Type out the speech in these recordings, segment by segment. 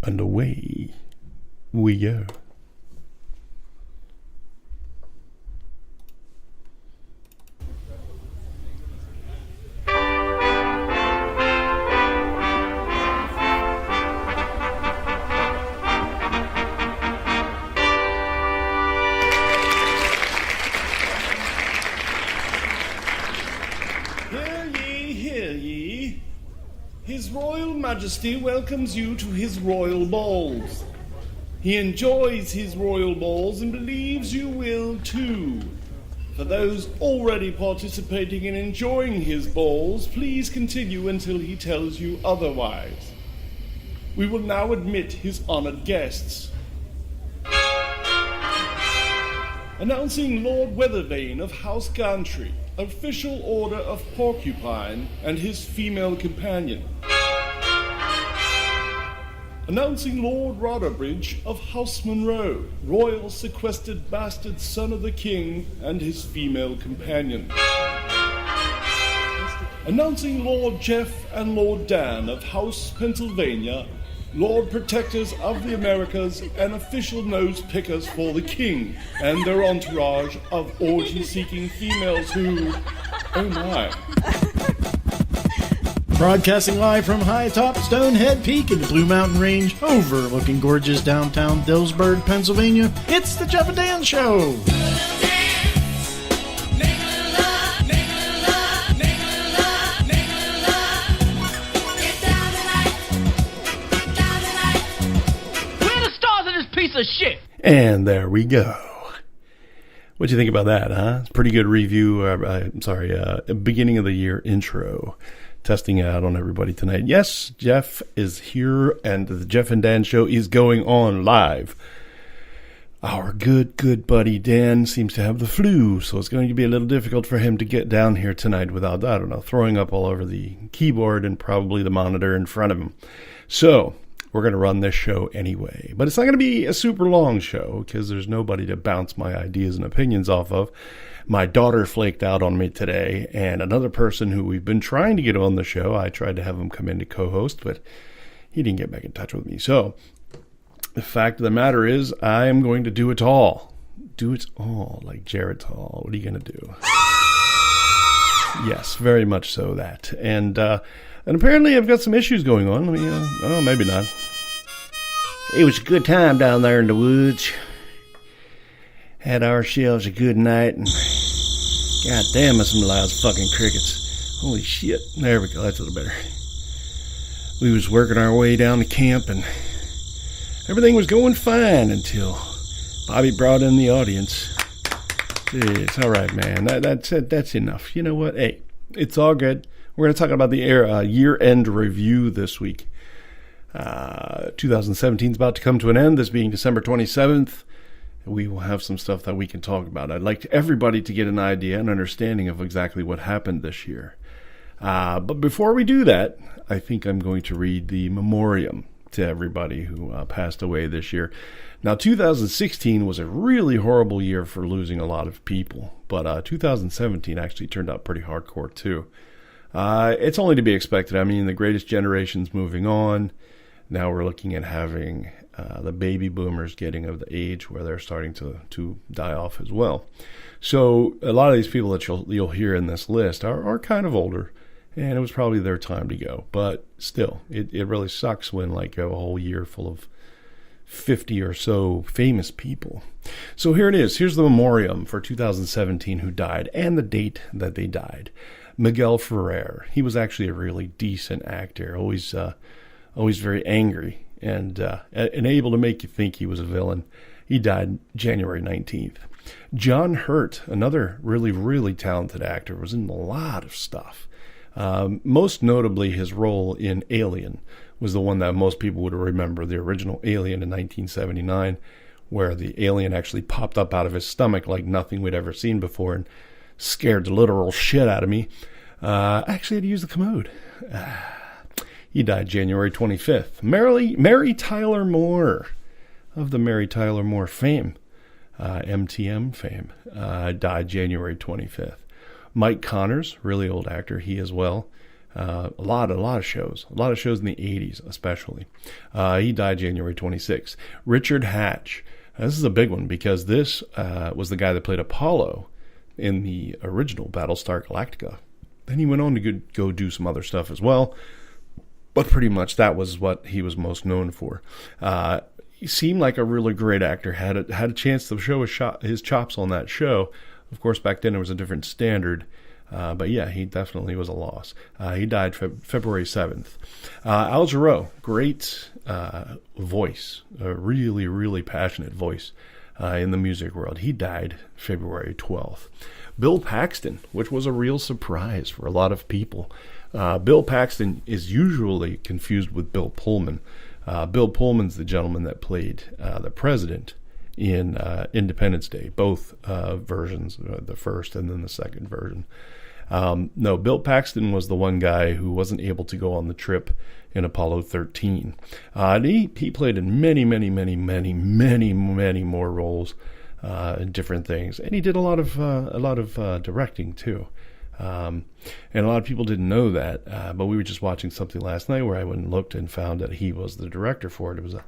And away we go. Hear ye. His Royal Majesty welcomes you to his royal balls. He enjoys his royal balls and believes you will too. For those already participating and enjoying his balls, please continue until he tells you otherwise. We will now admit his honored guests. Announcing Lord Weathervane of House Gantry, official order of Porcupine, and his female companion. Announcing Lord Rodderbridge of House Monroe, royal sequestered bastard son of the king, and his female companion. Announcing Lord Jeff and Lord Dan of House Pennsylvania, Lord Protectors of the Americas, and official nose pickers for the king and their entourage of orgy-seeking females who, oh my. Broadcasting live from high atop Stonehead Peak in the Blue Mountain Range, overlooking gorgeous downtown Dillsburg, Pennsylvania, it's the Jeff and Dan Show. Piece of shit. And there we go. What'd you think about that, huh? It's a pretty good review. Beginning of the year intro. Testing it out on everybody tonight. Yes, Jeff is here, and the Jeff and Dan Show is going on live. Our good buddy Dan seems to have the flu, so it's going to be a little difficult for him to get down here tonight without, I don't know, throwing up all over the keyboard and probably the monitor in front of him. So we're going to run this show anyway. But it's not going to be a super long show because there's nobody to bounce my ideas and opinions off of. My daughter flaked out on me today, and another person who we've been trying to get on the show, I tried to have him come in to co-host, but he didn't get back in touch with me. So the fact of the matter is I am going to do it all. Do it all, like Jared Hall. What are you going to do? Yes, very much so that. And apparently I've got some issues going on. Maybe not. It was a good time down there in the woods. Had ourselves a good night, and god damn, that's some loud fucking crickets. Holy shit. There we go, that's a little better. We was working our way down to camp, and everything was going fine until Bobby brought in the audience. It's all right, man. That's enough. You know what? Hey, it's all good. We're going to talk about the year-end review this week. 2017 is about to come to an end, this being December 27th. We will have some stuff that we can talk about. I'd like everybody to get an idea and understanding of exactly what happened this year. But before we do that, I think I'm going to read the memoriam to everybody who passed away this year. Now, 2016 was a really horrible year for losing a lot of people, but 2017 actually turned out pretty hardcore too. It's only to be expected. I mean, the greatest generation's moving on. Now we're looking at having the baby boomers getting of the age where they're starting to die off as well. So a lot of these people that you'll hear in this list are kind of older, and it was probably their time to go. But still, it really sucks when like you have a whole year full of 50 or so famous people. So here it is. Here's the memoriam for 2017 who died and the date that they died. Miguel Ferrer. He was actually a really decent actor, always very angry and able to make you think he was a villain. He died January 19th. John Hurt, another really, really talented actor, was in a lot of stuff. Most notably, his role in Alien was the one that most people would remember, the original Alien in 1979, where the alien actually popped up out of his stomach like nothing we'd ever seen before and scared the literal shit out of me. I actually had to use the commode. He died January 25th. Mary Tyler Moore, of the Mary Tyler Moore fame, MTM fame, died January 25th. Mike Connors, really old actor, he as well, A lot of shows in the 80s, especially. He died January 26th. Richard Hatch. This is a big one because this was the guy that played Apollo in the original Battlestar Galactica. Then he went on to go do some other stuff as well, but pretty much that was what he was most known for. He seemed like a really great actor, had a chance to show his chops on that show. Of course, back then it was a different standard. But yeah, he definitely was a loss. He died February 7th. Al Jarreau, great voice, a really, really passionate voice in the music world. He died February 12th. Bill Paxton, which was a real surprise for a lot of people. Bill Paxton is usually confused with Bill Pullman. Bill Pullman's the gentleman that played the president in Independence Day, both versions, the first and then the second version. No, Bill Paxton was the one guy who wasn't able to go on the trip in Apollo 13. And he played in many more roles and different things, and he did a lot of directing too. And a lot of people didn't know that, but we were just watching something last night where I went and looked and found that he was the director for it. It was a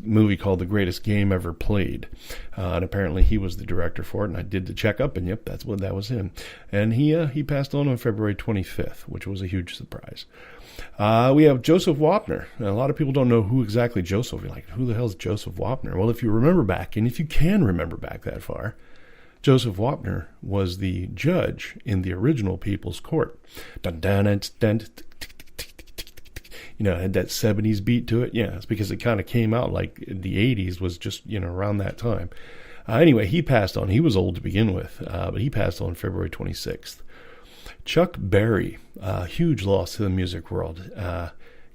movie called The Greatest Game Ever Played, and apparently he was the director for it, and I did the checkup, and yep, that was him. And he passed on February 25th, which was a huge surprise. We have Joseph Wapner. Now, a lot of people don't know who exactly Joseph. You're like, who the hell is Joseph Wapner? Well, if you remember back, and if you can remember back that far, Joseph Wapner was the judge in the original People's Court. Dun dun dun dun. Had that 70s beat to it. Yeah, it's because it kind of came out like the 80s was just, around that time. Anyway, he passed on. He was old to begin with, but he passed on February 26th. Chuck Berry, huge loss to the music world.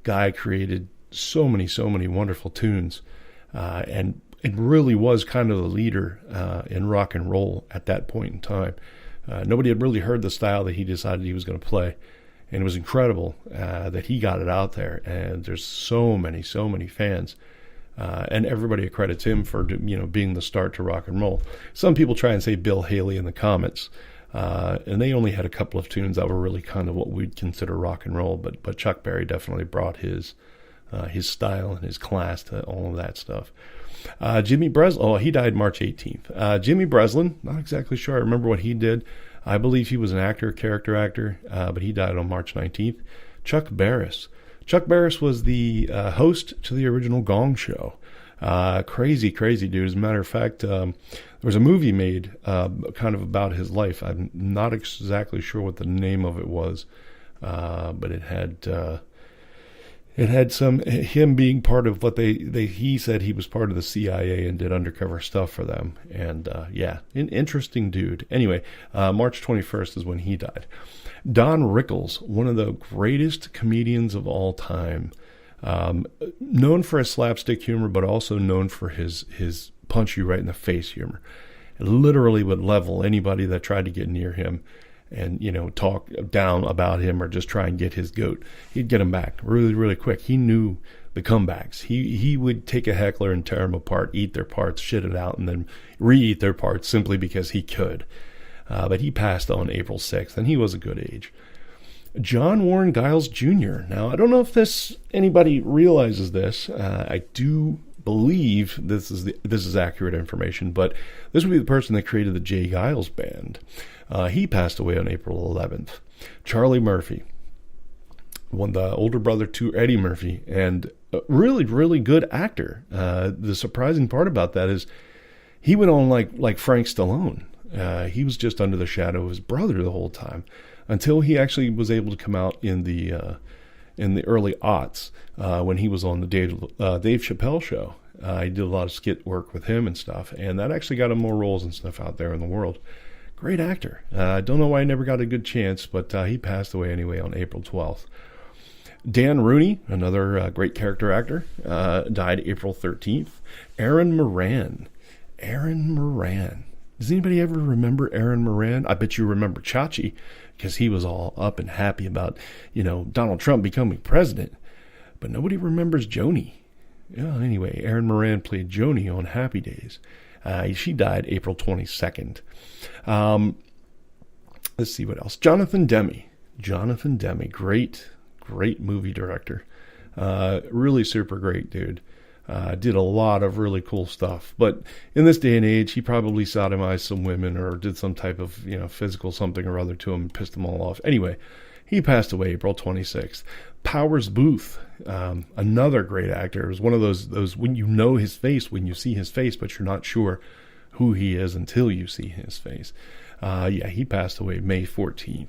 Guy created so many wonderful tunes, and it really was kind of the leader in rock and roll at that point in time. Nobody had really heard the style that he decided he was going to play. And it was incredible that he got it out there. And there's so many fans. And everybody accredits him for, being the start to rock and roll. Some people try and say Bill Haley in the comments. And they only had a couple of tunes that were really kind of what we'd consider rock and roll. But Chuck Berry definitely brought his style and his class to all of that stuff. Jimmy Breslin, he died March 18th. Jimmy Breslin, not exactly sure I remember what he did. I believe he was an actor, character actor, but he died on March 19th. Chuck Barris. Chuck Barris was the host to the original Gong Show. Crazy dude. As a matter of fact, there was a movie made kind of about his life. I'm not exactly sure what the name of it was, but it had him being part of what he said he was part of the CIA and did undercover stuff for them. And an interesting dude. Anyway, March 21st is when he died. Don Rickles, one of the greatest comedians of all time, known for his slapstick humor, but also known for his punch you right in the face humor. It literally would level anybody that tried to get near him and, talk down about him or just try and get his goat. He'd get him back really, really quick. He knew the comebacks. He would take a heckler and tear them apart, eat their parts, shit it out, and then re-eat their parts simply because he could. But he passed on April 6th, and he was a good age. John Warren Giles Jr. Now, I don't know if anybody realizes this. I do believe this is accurate information, but this would be the person that created the Jay Giles Band. He passed away on April 11th. Charlie Murphy, the older brother to Eddie Murphy, and a really, really good actor. The surprising part about that is he went on like Frank Stallone. He was just under the shadow of his brother the whole time until he actually was able to come out in the early aughts when he was on the Dave Chappelle show. I did a lot of skit work with him and stuff, and that actually got him more roles and stuff out there in the world. Great actor. I don't know why he never got a good chance, but he passed away anyway on April 12th. Dan Rooney, another great character actor, died April 13th. Aaron Moran. Does anybody ever remember Aaron Moran? I bet you remember Chachi, because he was all up and happy about, Donald Trump becoming president. But nobody remembers Joni. Yeah, anyway, Aaron Moran played Joni on Happy Days. She died April 22nd. Let's see what else. Jonathan Demme, great great movie director. Really super great dude. Did a lot of really cool stuff. But in this day and age, he probably sodomized some women or did some type of, physical something or other to them and pissed them all off. Anyway, he passed away April 26th. Powers Booth, another great actor. It was one of those when you know his face, when you see his face, but you're not sure who he is until you see his face. He passed away May 14th.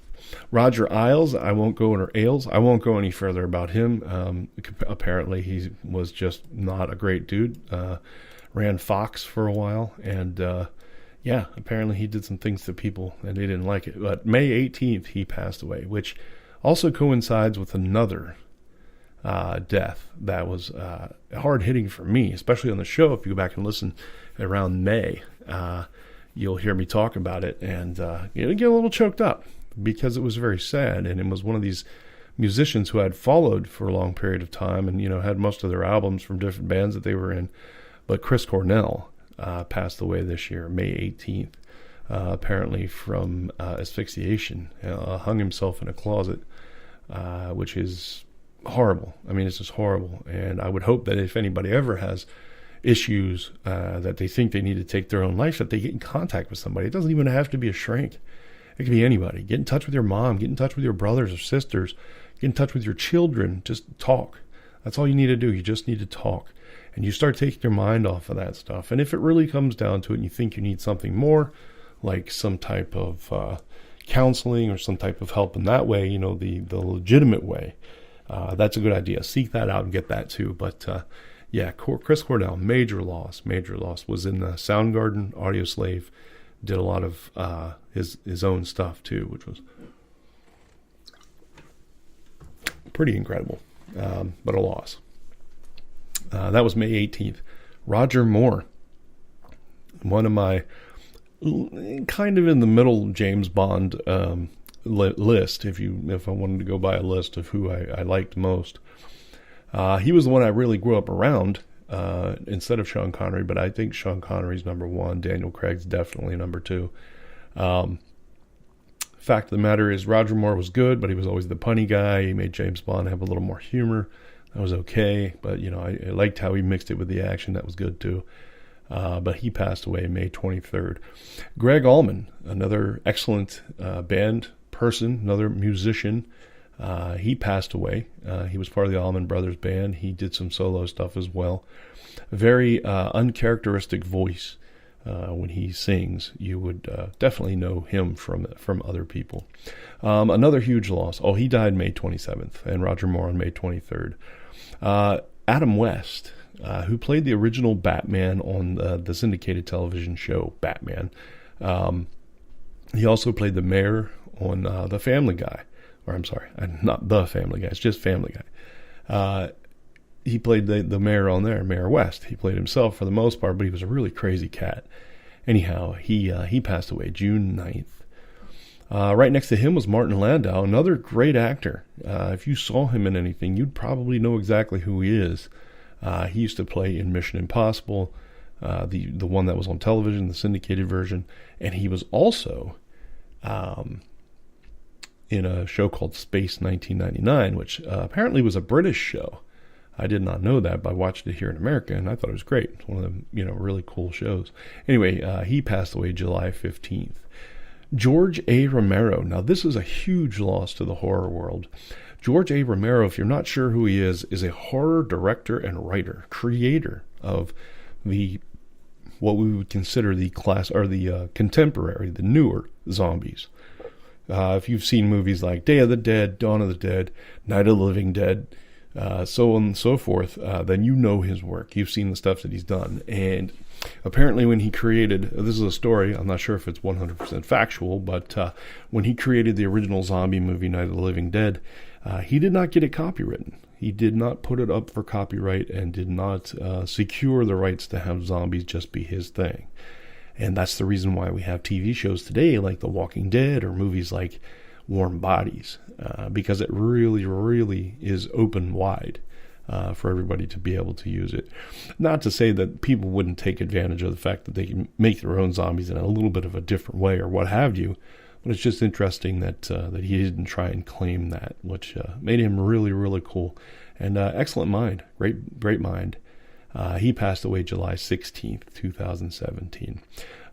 Roger Ailes, I won't go any further about him. Apparently he was just not a great dude. Ran Fox for a while, and apparently he did some things to people and they didn't like it. But May 18th he passed away, which also coincides with another death that was hard hitting for me, especially on the show. If you go back and listen around May, you'll hear me talk about it, and you get a little choked up because it was very sad. And it was one of these musicians who I'd followed for a long period of time, and had most of their albums from different bands that they were in. But Chris Cornell passed away this year, May 18th, apparently from asphyxiation. Hung himself in a closet, which is horrible. I mean, it's just horrible. And I would hope that if anybody ever has issues that they think they need to take their own life, that they get in contact with somebody. It doesn't even have to be a shrink. It could be anybody. Get in touch with your mom. Get in touch with your brothers or sisters. Get in touch with your children. Just talk. That's all you need to do. You just need to talk. And you start taking your mind off of that stuff. And if it really comes down to it and you think you need something more, like some type of counseling or some type of help in that way, the legitimate way, that's a good idea. Seek that out and get that too. But Chris Cornell, major loss, was in the Soundgarden, Audioslave, did a lot of his own stuff too, which was pretty incredible, but a loss. That was May 18th. Roger Moore, one of my kind of in the middle James Bond list, if I wanted to go by a list of who I liked most. He was the one I really grew up around instead of Sean Connery, but I think Sean Connery's number one. Daniel Craig's definitely number two. Fact of the matter is Roger Moore was good, but he was always the punny guy. He made James Bond have a little more humor. That was okay, but I liked how he mixed it with the action. That was good too. But he passed away May 23rd. Greg Allman, another excellent band person, another musician. He passed away. He was part of the Allman Brothers band. He did some solo stuff as well. A very uncharacteristic voice. When he sings, you would definitely know him from other people. Another huge loss. He died May 27th, and Roger Moore on May 23rd. Adam West, who played the original Batman on the syndicated television show Batman. He also played the mayor on The Family Guy. Or I'm sorry, not The Family Guy, it's just Family Guy. He played the mayor on there, Mayor West. He played himself for the most part, but he was a really crazy cat. Anyhow, he passed away June 9th. Right next to him was Martin Landau, another great actor. If you saw him in anything, you'd probably know exactly who he is. He used to play in Mission Impossible, the one that was on television, the syndicated version, and he was also in a show called Space 1999, which apparently was a British show. I did not know that, but I watched it here in America, and I thought it was great. It's one of the really cool shows. Anyway, he passed away July 15th. George A. Romero. Now, this is a huge loss to the horror world. George A. Romero, if you're not sure who he is a horror director and writer, creator of what we would consider the contemporary, the newer zombies. If you've seen movies like Day of the Dead, Dawn of the Dead, Night of the Living Dead, so on and so forth, then you know his work. You've seen the stuff that he's done. And apparently when he created, this is a story, I'm not sure if it's 100% factual, but when he created the original zombie movie, Night of the Living Dead, he did not get it copywritten. He did not put it up for copyright and did not secure the rights to have zombies just be his thing. And that's the reason why we have TV shows today like The Walking Dead or movies like Warm Bodies, because it really, really is open wide for everybody to be able to use it. Not to say that people wouldn't take advantage of the fact that they can make their own zombies in a little bit of a different way or what have you, But it's just interesting that he didn't try and claim that, which made him really, really cool. And excellent mind, great mind. He passed away July 16th, 2017.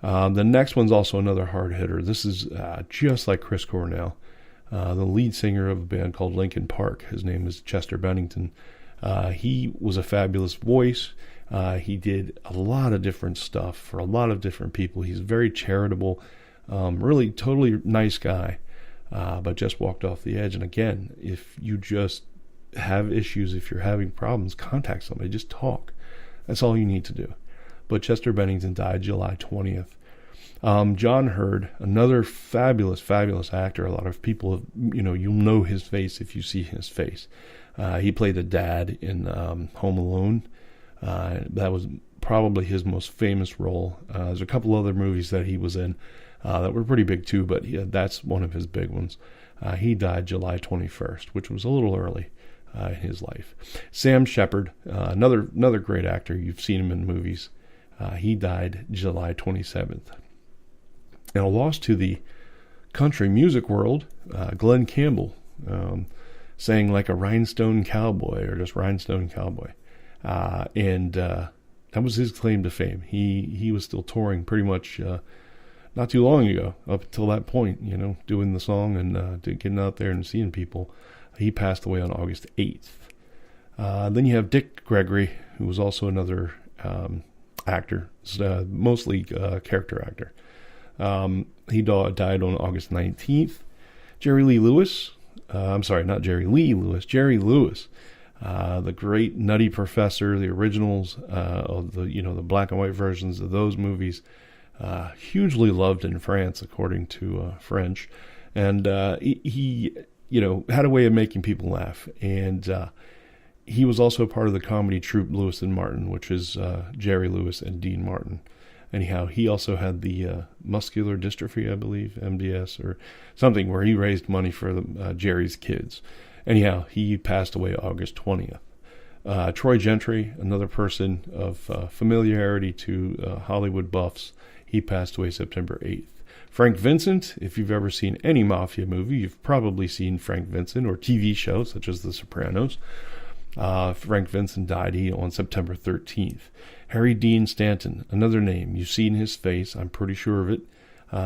The next one's also another hard hitter. This is just like Chris Cornell, the lead singer of a band called Linkin Park. His name is Chester Bennington. He was a fabulous voice. He did a lot of different stuff for a lot of different people. He's very charitable, really totally nice guy, but just walked off the edge. And again, if you just have issues, if you're having problems, contact somebody, just talk. That's all you need to do. But Chester Bennington died July 20th. John Hurd, another fabulous actor. A lot of people, you'll know his face if you see his face. He played a dad in Home Alone. That was probably his most famous role. There's a couple other movies that he was in that were pretty big too, but that's one of his big ones. He died July 21st, which was a little early in his life. Sam Shepard, another great actor. You've seen him in movies. He died July 27th. And a loss to the country music world, Glenn Campbell, sang like a rhinestone cowboy or just rhinestone cowboy. And that was his claim to fame. He was still touring pretty much not too long ago, up until that point, doing the song and getting out there and seeing people. He passed away on August 8th. Then you have Dick Gregory, who was also another actor, mostly character actor. He died on August 19th. Jerry Lewis, the great Nutty Professor, the originals of the black and white versions of those movies, hugely loved in France, according to French, and he had a way of making people laugh, and he was also part of the comedy troupe Lewis and Martin, which is Jerry Lewis and Dean Martin. Anyhow, he also had the muscular dystrophy, I believe, MDS or something, where he raised money for Jerry's kids. Anyhow, he passed away August 20th. Troy Gentry, another person of familiarity to Hollywood buffs, he passed away September 8th. Frank Vincent, if you've ever seen any mafia movie, you've probably seen Frank Vincent, or TV shows such as The Sopranos. Frank Vincent died on September 13th. Harry Dean Stanton, another name. You've seen his face, I'm pretty sure of it.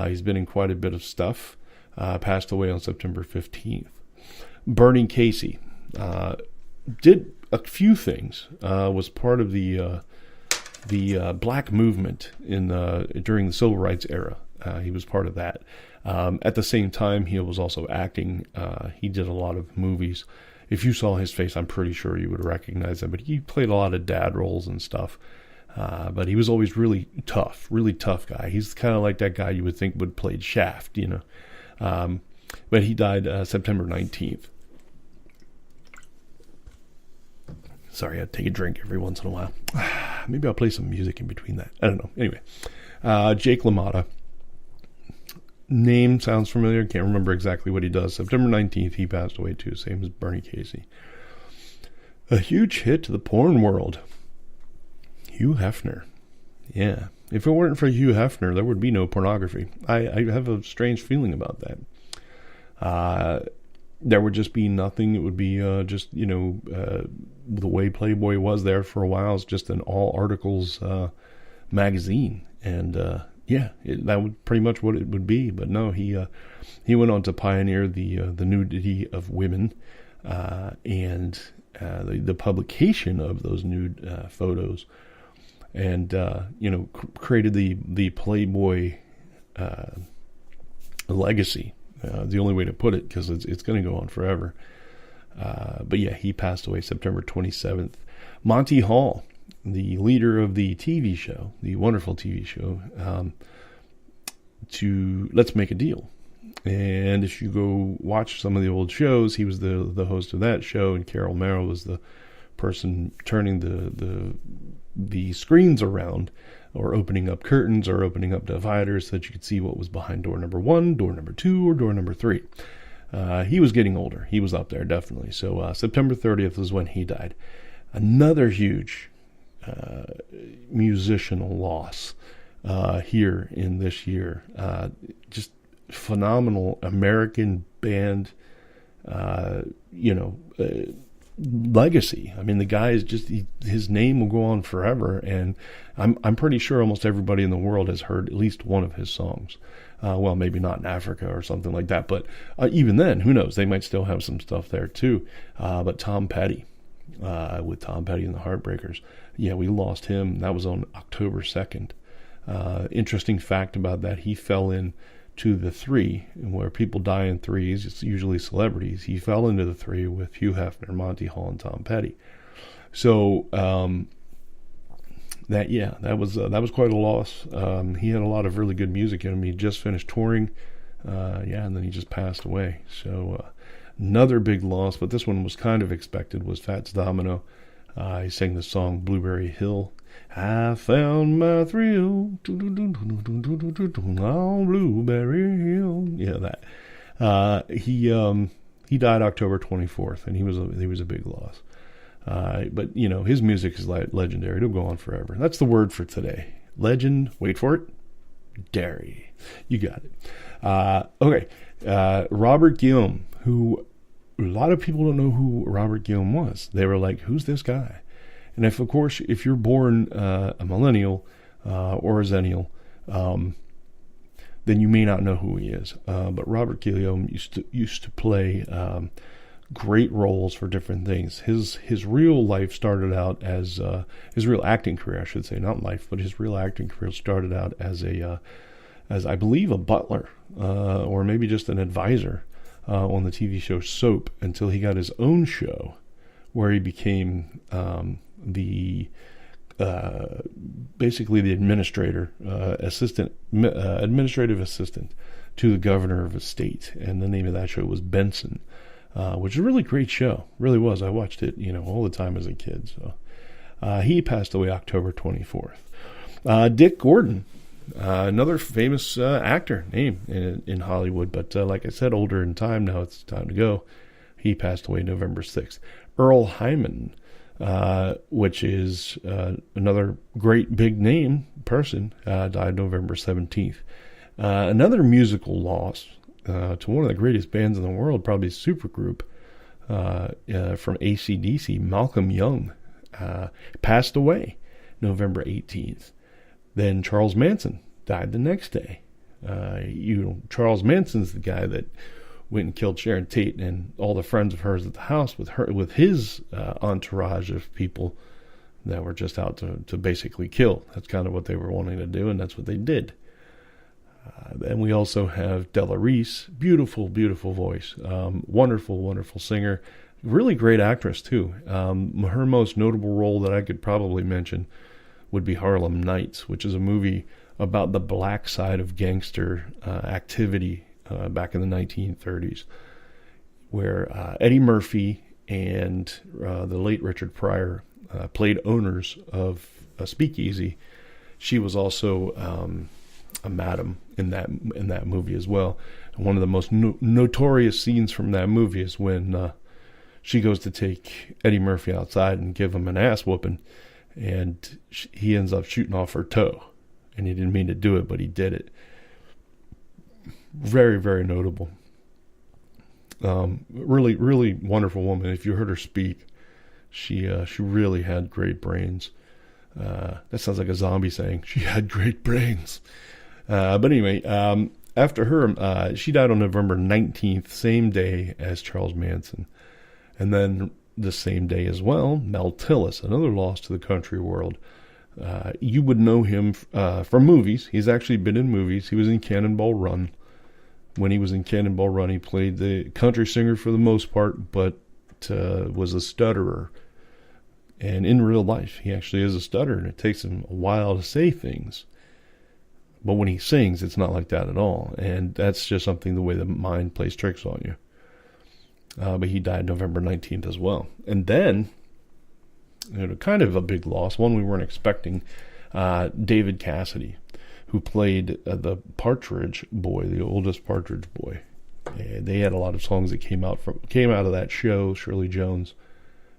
He's been in quite a bit of stuff. Passed away on September 15th. Bernie Casey did a few things. Was part of the black movement during the Civil Rights era. He was part of that. At the same time, he was also acting. He did a lot of movies. If you saw his face, I'm pretty sure you would recognize him. But he played a lot of dad roles and stuff. But he was always really tough guy. He's kind of like that guy you would think would play Shaft, But he died September 19th. Sorry, I had to take a drink every once in a while. Maybe I'll play some music in between that. I don't know. Anyway, Jake LaMotta. Name sounds familiar. Can't remember exactly what he does. September 19th, he passed away too. Same as Bernie Casey. A huge hit to the porn world. Hugh Hefner. Yeah. If it weren't for Hugh Hefner, there would be no pornography. I have a strange feeling about that. There would just be nothing. It would be the way Playboy was there for a while. It's just an all articles magazine. And that would pretty much what it would be. But no, he went on to pioneer the nudity of women and the publication of those nude photos. And created the Playboy legacy. The only way to put it, because it's going to go on forever. But yeah, he passed away September 27th. Monty Hall, the leader of the TV show, the wonderful TV show, to Let's Make a Deal. And if you go watch some of the old shows, he was the host of that show, and Carol Merrill was the person turning the screens around, or opening up curtains, or opening up dividers so that you could see what was behind door number 1, door number 2, or door number 3. He was getting older. He was up there, definitely. So September 30th was when he died. Another huge musicianal loss here in this year. Just phenomenal American band, uh, you know, legacy. I mean, the guy is just, his name will go on forever, and I'm pretty sure almost everybody in the world has heard at least one of his songs. Well, maybe not in Africa or something like that, but even then, who knows? They might still have some stuff there too. But Tom Petty, with Tom Petty and the Heartbreakers, yeah, we lost him. That was on October 2nd. Interesting fact about that, he fell in to the three, where people die in threes. It's usually celebrities. He fell into the three with Hugh Hefner, Monty Hall, and Tom Petty. So that was quite a loss. He had a lot of really good music in him. He just finished touring, and then he just passed away. So another big loss, but this one was kind of expected, was Fats Domino. He sang the song Blueberry Hill. I found my thrill on Blueberry Hill. Yeah, that. He died October 24th, and he was a big loss. But you know, his music is legendary. It'll go on forever. That's the word for today. Legend. Wait for it. Dairy. You got it. Okay. Robert Guillaume, who a lot of people don't know who Robert Guillaume was. They were like, "Who's this guy?" And of course, if you're born a millennial or a zennial, then you may not know who he is. But Robert Guillaume used to play great roles for different things. His real life started out as his real acting career, I should say, not life, but his real acting career started out as as I believe a butler or maybe just an advisor on the TV show Soap, until he got his own show where he became basically the administrative assistant to the governor of a state, and the name of that show was Benson, which is a really great show. Really was. I watched it, all the time as a kid. So he passed away October 24th. Dick Gordon, another famous actor name in Hollywood, but like I said, older in time now. It's time to go. He passed away November 6th. Earl Hyman, which is another great big name person, died November 17th. Another musical loss to one of the greatest bands in the world, probably supergroup, from AC/DC, Malcolm Young, passed away November 18th. Then Charles Manson died the next day. Charles Manson's the guy that went and killed Sharon Tate and all the friends of hers at the house with his entourage of people that were just out to basically kill. That's kind of what they were wanting to do, and that's what they did. Then we also have Della Reese, beautiful, beautiful voice, wonderful, wonderful singer, really great actress too. Her most notable role that I could probably mention would be Harlem Nights, which is a movie about the black side of gangster activity back in the 1930s, where Eddie Murphy and the late Richard Pryor played owners of a speakeasy. She was also a madam in that movie as well. And one of the most notorious scenes from that movie is when she goes to take Eddie Murphy outside and give him an ass whooping, and he ends up shooting off her toe, and he didn't mean to do it, but he did it. Very, very notable. Really, really wonderful woman. If you heard her speak, she really had great brains. That sounds like a zombie saying she had great brains. But anyway, after her, she died on November 19th, same day as Charles Manson. And then the same day as well, Mel Tillis, another loss to the country world. You would know him from movies. He's actually been in movies. He was in Cannonball Run. When he was in Cannonball Run, he played the country singer for the most part, but was a stutterer. And in real life, he actually is a stutterer, and it takes him a while to say things. But when he sings, it's not like that at all. And that's just something, the way the mind plays tricks on you. But he died November 19th as well. And then, kind of a big loss, one we weren't expecting, David Cassidy, who played the Partridge Boy, the oldest Partridge Boy. And they had a lot of songs that came out of that show, Shirley Jones,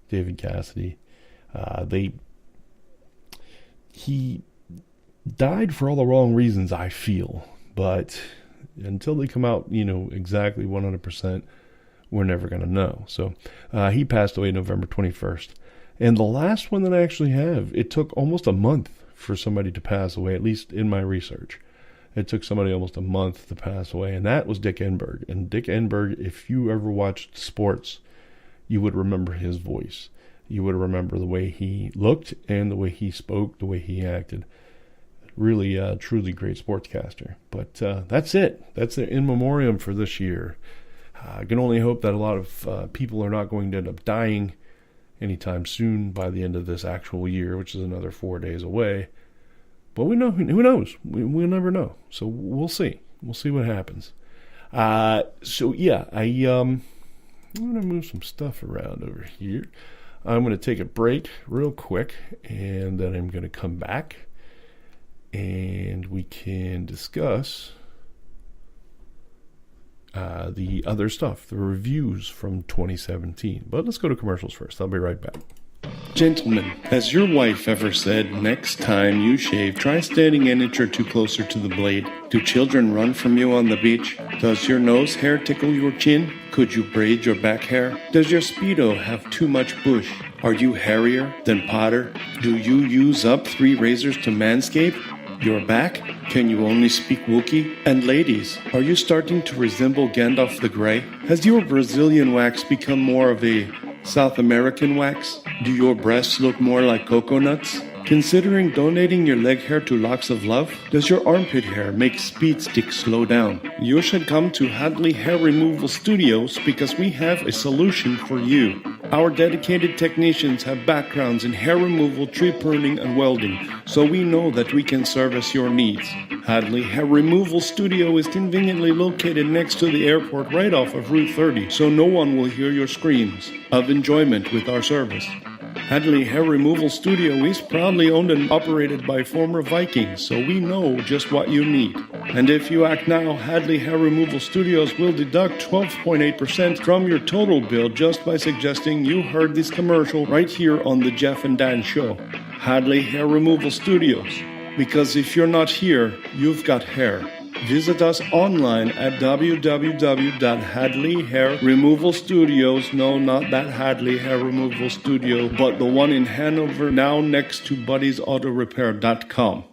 David Cassidy. He died for all the wrong reasons, I feel, but Until they come out, exactly 100%, we're never going to know. So he passed away November 21st. And the last one that I actually have, it took almost a month for somebody to pass away, at least in my research. It took somebody almost a month to pass away, and that was Dick Enberg. And Dick Enberg, if you ever watched sports, you would remember his voice. You would remember the way he looked and the way he spoke, the way he acted. Really, truly great sportscaster. But that's it. That's the in memoriam for this year. I can only hope that a lot of people are not going to end up dying anytime soon by the end of this actual year, which is another 4 days away. But who knows? We'll never know. So we'll see. We'll see what happens. I'm going to move some stuff around over here. I'm going to take a break real quick, and then I'm going to come back, and we can discuss the other stuff, the reviews from 2017. But let's go to commercials first. I'll be right back. Gentlemen, has your wife ever said, next time you shave, try standing an inch or two closer to the blade? Do children run from you on the beach? Does your nose hair tickle your chin? Could you braid your back hair? Does your Speedo have too much bush? Are you hairier than Potter? Do you use up 3 razors to manscape? Your back? Can you only speak Wookiee? And ladies, are you starting to resemble Gandalf the Grey? Has your Brazilian wax become more of a South American wax? Do your breasts look more like coconuts? Considering donating your leg hair to Locks of Love? Does your armpit hair make speed stick slow down? You should come to Hadley Hair Removal Studios because we have a solution for you. Our dedicated technicians have backgrounds in hair removal, tree pruning, and welding, so we know that we can service your needs. Hadley Hair Removal Studio is conveniently located next to the airport right off of Route 30, so no one will hear your screams of enjoyment with our service. Hadley Hair Removal Studio is proudly owned and operated by former Vikings, so we know just what you need. And if you act now, Hadley Hair Removal Studios will deduct 12.8% from your total bill just by suggesting you heard this commercial right here on the Jeff and Dan Show. Hadley Hair Removal Studios. Because if you're not here, you've got hair. Visit us online at www.hadleyhairremovalstudios. No, not that Hadley Hair Removal Studio, but the one in Hanover, now next to Buddy'sAutoRepair.com.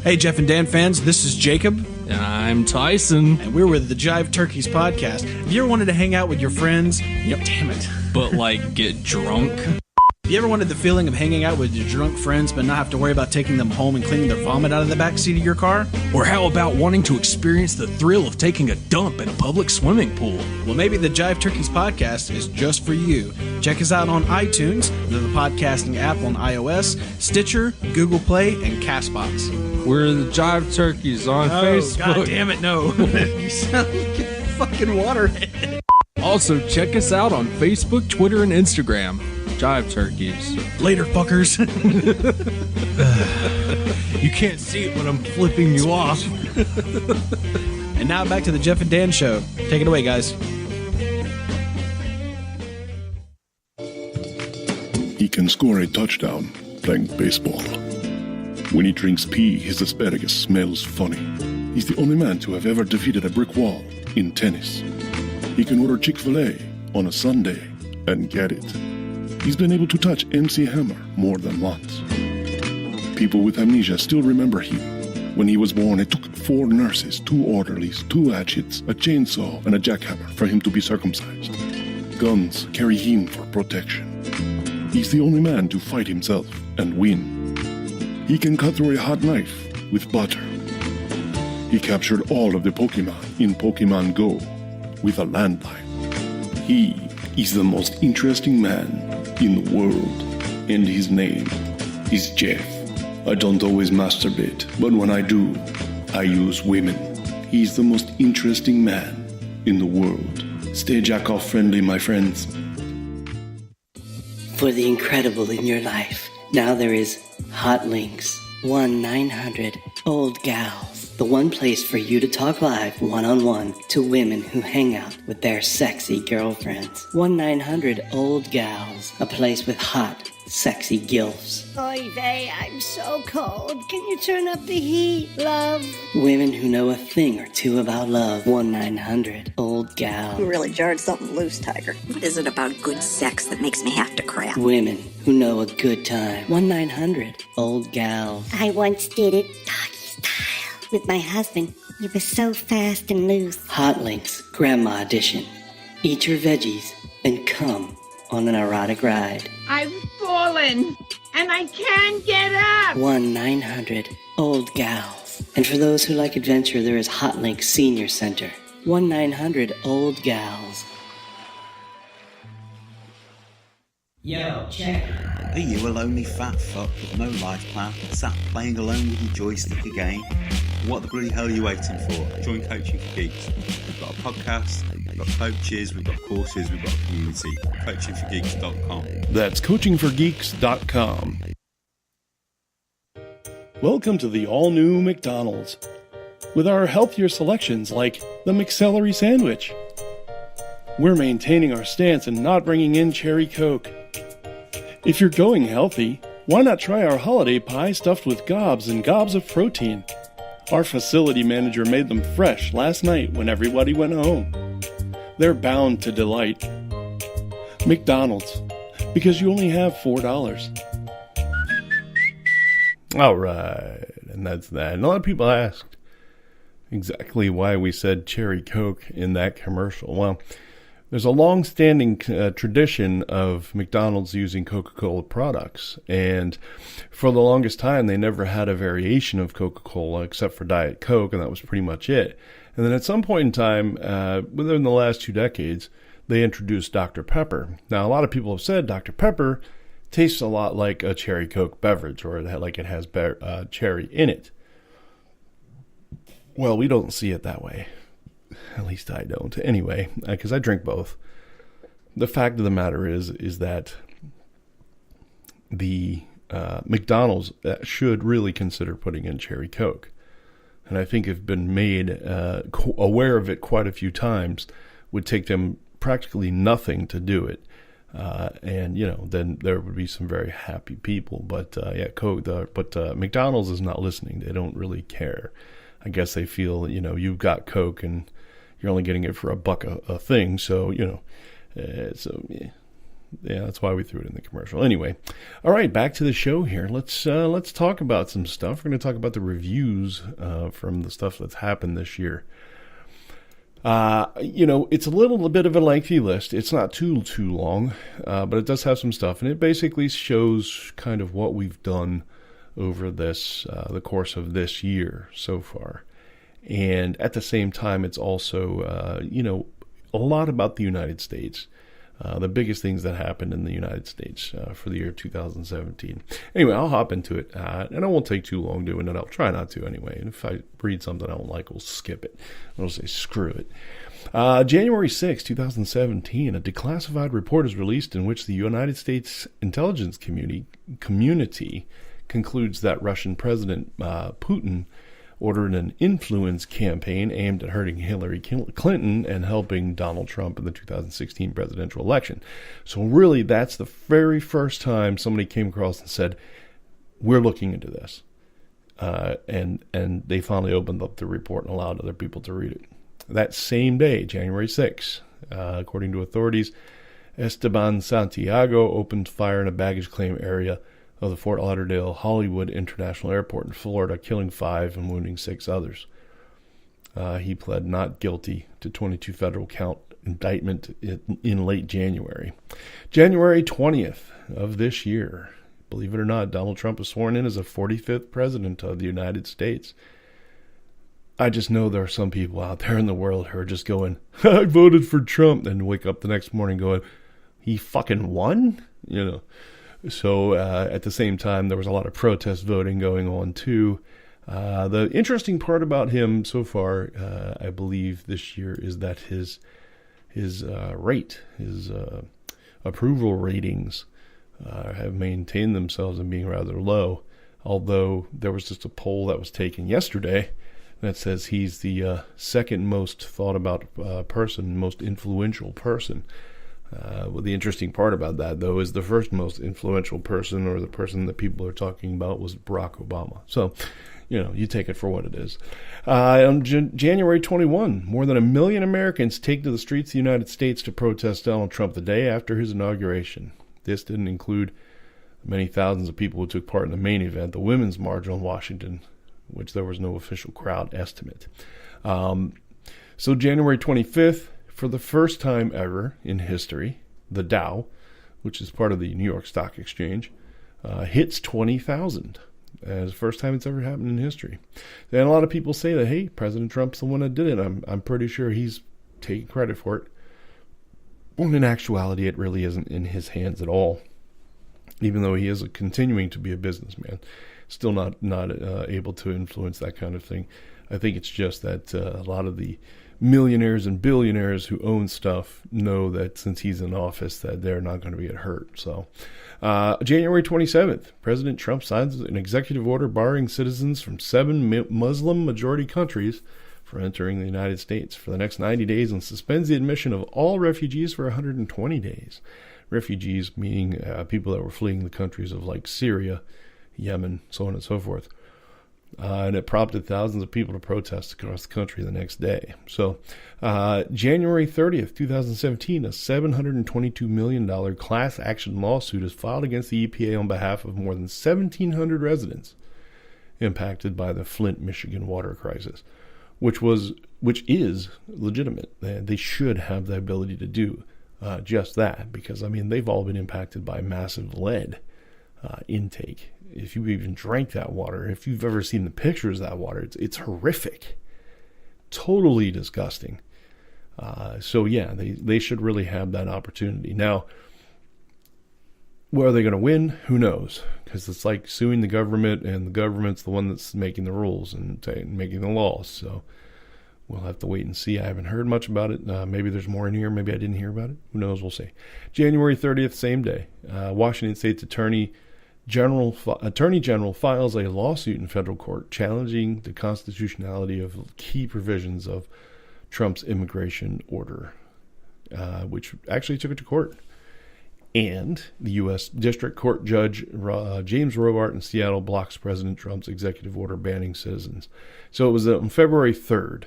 Hey, Jeff and Dan fans, this is Jacob. And I'm Tyson. And we're with the Jive Turkeys podcast. If you ever wanted to hang out with your friends, damn it. But, get drunk? If you ever wanted the feeling of hanging out with your drunk friends but not have to worry about taking them home and cleaning their vomit out of the backseat of your car? Or how about wanting to experience the thrill of taking a dump in a public swimming pool? Well, maybe the Jive Turkeys podcast is just for you. Check us out on iTunes, the podcasting app on iOS, Stitcher, Google Play, and CastBox. We're the Jive Turkeys on Facebook. God damn it, no. You sound like a fucking waterhead. Also, check us out on Facebook, Twitter, and Instagram. Jive Turkeys. Later, fuckers. You can't see it, but I'm flipping you off. And now back to the Jeff and Dan Show. Take it away, guys. He can score a touchdown playing baseball. When he drinks pee, his asparagus smells funny. He's the only man to have ever defeated a brick wall in tennis. He can order Chick-fil-A on a Sunday and get it. He's been able to touch MC Hammer more than once. People with amnesia still remember him. When he was born, it took 4 nurses, 2 orderlies, 2 hatchets, a chainsaw, and a jackhammer for him to be circumcised. Guns carry him for protection. He's the only man to fight himself and win. He can cut through a hot knife with butter. He captured all of the Pokemon in Pokemon Go with a landline. He is the most interesting man in the world, and his name is Jeff. I don't always masturbate, but when I do, I use women. He's the most interesting man in the world. Stay jack-off friendly, my friends. For the incredible in your life, now there is Hot Links, 1-900-OLD-GALS. The one place for you to talk live one-on-one to women who hang out with their sexy girlfriends. 1-900-OLD-GALS. A place with hot, sexy gilfs. Oy vey, I'm so cold. Can you turn up the heat, love? Women who know a thing or two about love. 1-900-OLD GAL. You really jarred something loose, Tiger. What is it about good sex that makes me have to crap? Women who know a good time. 1-900-OLD GAL. I once did it doggy style with my husband. He was so fast and loose. Hot Links Grandma Edition. Eat your veggies and come on an erotic ride. I've fallen, and I can't get up. 1-900-OLD GALS. And for those who like adventure, there is Hot Link Senior Center. 1-900-OLD GALS. Yo, check. Are you a lonely fat fuck with no life plan, sat playing alone with your joystick again? What the bloody hell are you waiting for? Join Coaching for Geeks. We've got a podcast, we've got coaches, we've got courses, we've got a community. Coachingforgeeks.com. That's coachingforgeeks.com. Welcome to the all-new McDonald's, with our healthier selections like the McCelery Sandwich. We're maintaining our stance and not bringing in cherry Coke. If you're going healthy, why not try our holiday pie stuffed with gobs and gobs of protein? Our facility manager made them fresh last night when everybody went home. They're bound to delight. McDonald's, because you only have $4. All right, and that's that. And a lot of people asked exactly why we said cherry Coke in that commercial. Well, there's a long-standing tradition of McDonald's using Coca-Cola products, and for the longest time, they never had a variation of Coca-Cola except for Diet Coke, and that was pretty much it. And then at some point in time, within the last 2 decades, they introduced Dr. Pepper. Now, a lot of people have said Dr. Pepper tastes a lot like a cherry Coke beverage, or like it has cherry in it. Well, we don't see it that way. At least I don't. Anyway, because I drink both. The fact of the matter is that the McDonald's should really consider putting in cherry Coke. And I think have been made aware of it quite a few times. Would take them practically nothing to do it. And, then there would be some very happy people. But, McDonald's is not listening. They don't really care. I guess they feel, you've got Coke and you're only getting it for $1 a thing. So, yeah, that's why we threw it in the commercial. Anyway, all right, back to the show here. Let's talk about some stuff. We're going to talk about the reviews from the stuff that's happened this year. It's a little bit of a lengthy list. It's not too long, but it does have some stuff, and it basically shows kind of what we've done over the course of this year so far. And at the same time, it's also, a lot about the United States, the biggest things that happened in the United States for the year 2017. Anyway, I'll hop into it, and I won't take too long doing it. I'll try not to anyway. And if I read something I don't like, we'll skip it. I'll say, screw it. January 6, 2017, a declassified report is released in which the United States intelligence community concludes that Russian President Putin ordered an influence campaign aimed at hurting Hillary Clinton and helping Donald Trump in the 2016 presidential election. So really, that's the very first time somebody came across and said, we're looking into this. And they finally opened up the report and allowed other people to read it. That same day, January 6, according to authorities, Esteban Santiago opened fire in a baggage claim area of the Fort Lauderdale Hollywood International Airport in Florida, killing 5 and wounding 6 others. He pled not guilty to 22 federal count indictment in late January. January 20th of this year, believe it or not, Donald Trump was sworn in as the 45th president of the United States. I just know there are some people out there in the world who are just going, I voted for Trump, and wake up the next morning going, he fucking won? So at the same time, there was a lot of protest voting going on too. The interesting part about him so far, I believe this year, is that his approval ratings have maintained themselves and being rather low. Although there was just a poll that was taken yesterday that says he's the second most thought about person, most influential person. Well, the interesting part about that, though, is the first most influential person, or the person that people are talking about, was Barack Obama. So, you take it for what it is. On January 21, more than 1 million Americans take to the streets of the United States to protest Donald Trump the day after his inauguration. This didn't include many thousands of people who took part in the main event, the Women's March on Washington, which there was no official crowd estimate. So January 25th, for the first time ever in history, the Dow, which is part of the New York Stock Exchange, hits 20,000. It's the first time it's ever happened in history. And a lot of people say that, hey, President Trump's the one that did it. I'm pretty sure he's taking credit for it. When in actuality, it really isn't in his hands at all. Even though he is continuing to be a businessman, still not able to influence that kind of thing. I think it's just that a lot of the millionaires and billionaires who own stuff know that since he's in office that they're not going to get hurt. So January 27th, President Trump signs an executive order barring citizens from 7 Muslim-majority countries from entering the United States for the next 90 days and suspends the admission of all refugees for 120 days. Refugees meaning people that were fleeing the countries of like Syria, Yemen, so on and so forth. And it prompted thousands of people to protest across the country the next day. So January 30th, 2017, a $722 million class action lawsuit is filed against the EPA on behalf of more than 1,700 residents impacted by the Flint, Michigan water crisis, which is legitimate. They should have the ability to do just that, because, they've all been impacted by massive lead intake. If you even drank that water, if you've ever seen the pictures of that water, it's horrific, totally disgusting. So yeah, they should really have that opportunity. Now, where are they going to win? Who knows? Because it's like suing the government, and the government's the one that's making the rules and making the laws. So we'll have to wait and see. I haven't heard much about it. Maybe there's more in here. Maybe I didn't hear about it. Who knows? We'll see. January 30th, same day, Washington State's Attorney General files a lawsuit in federal court challenging the constitutionality of key provisions of Trump's immigration order, which actually took it to court. And the U.S. District Court Judge James Robart in Seattle blocks President Trump's executive order banning citizens. So it was on February 3rd.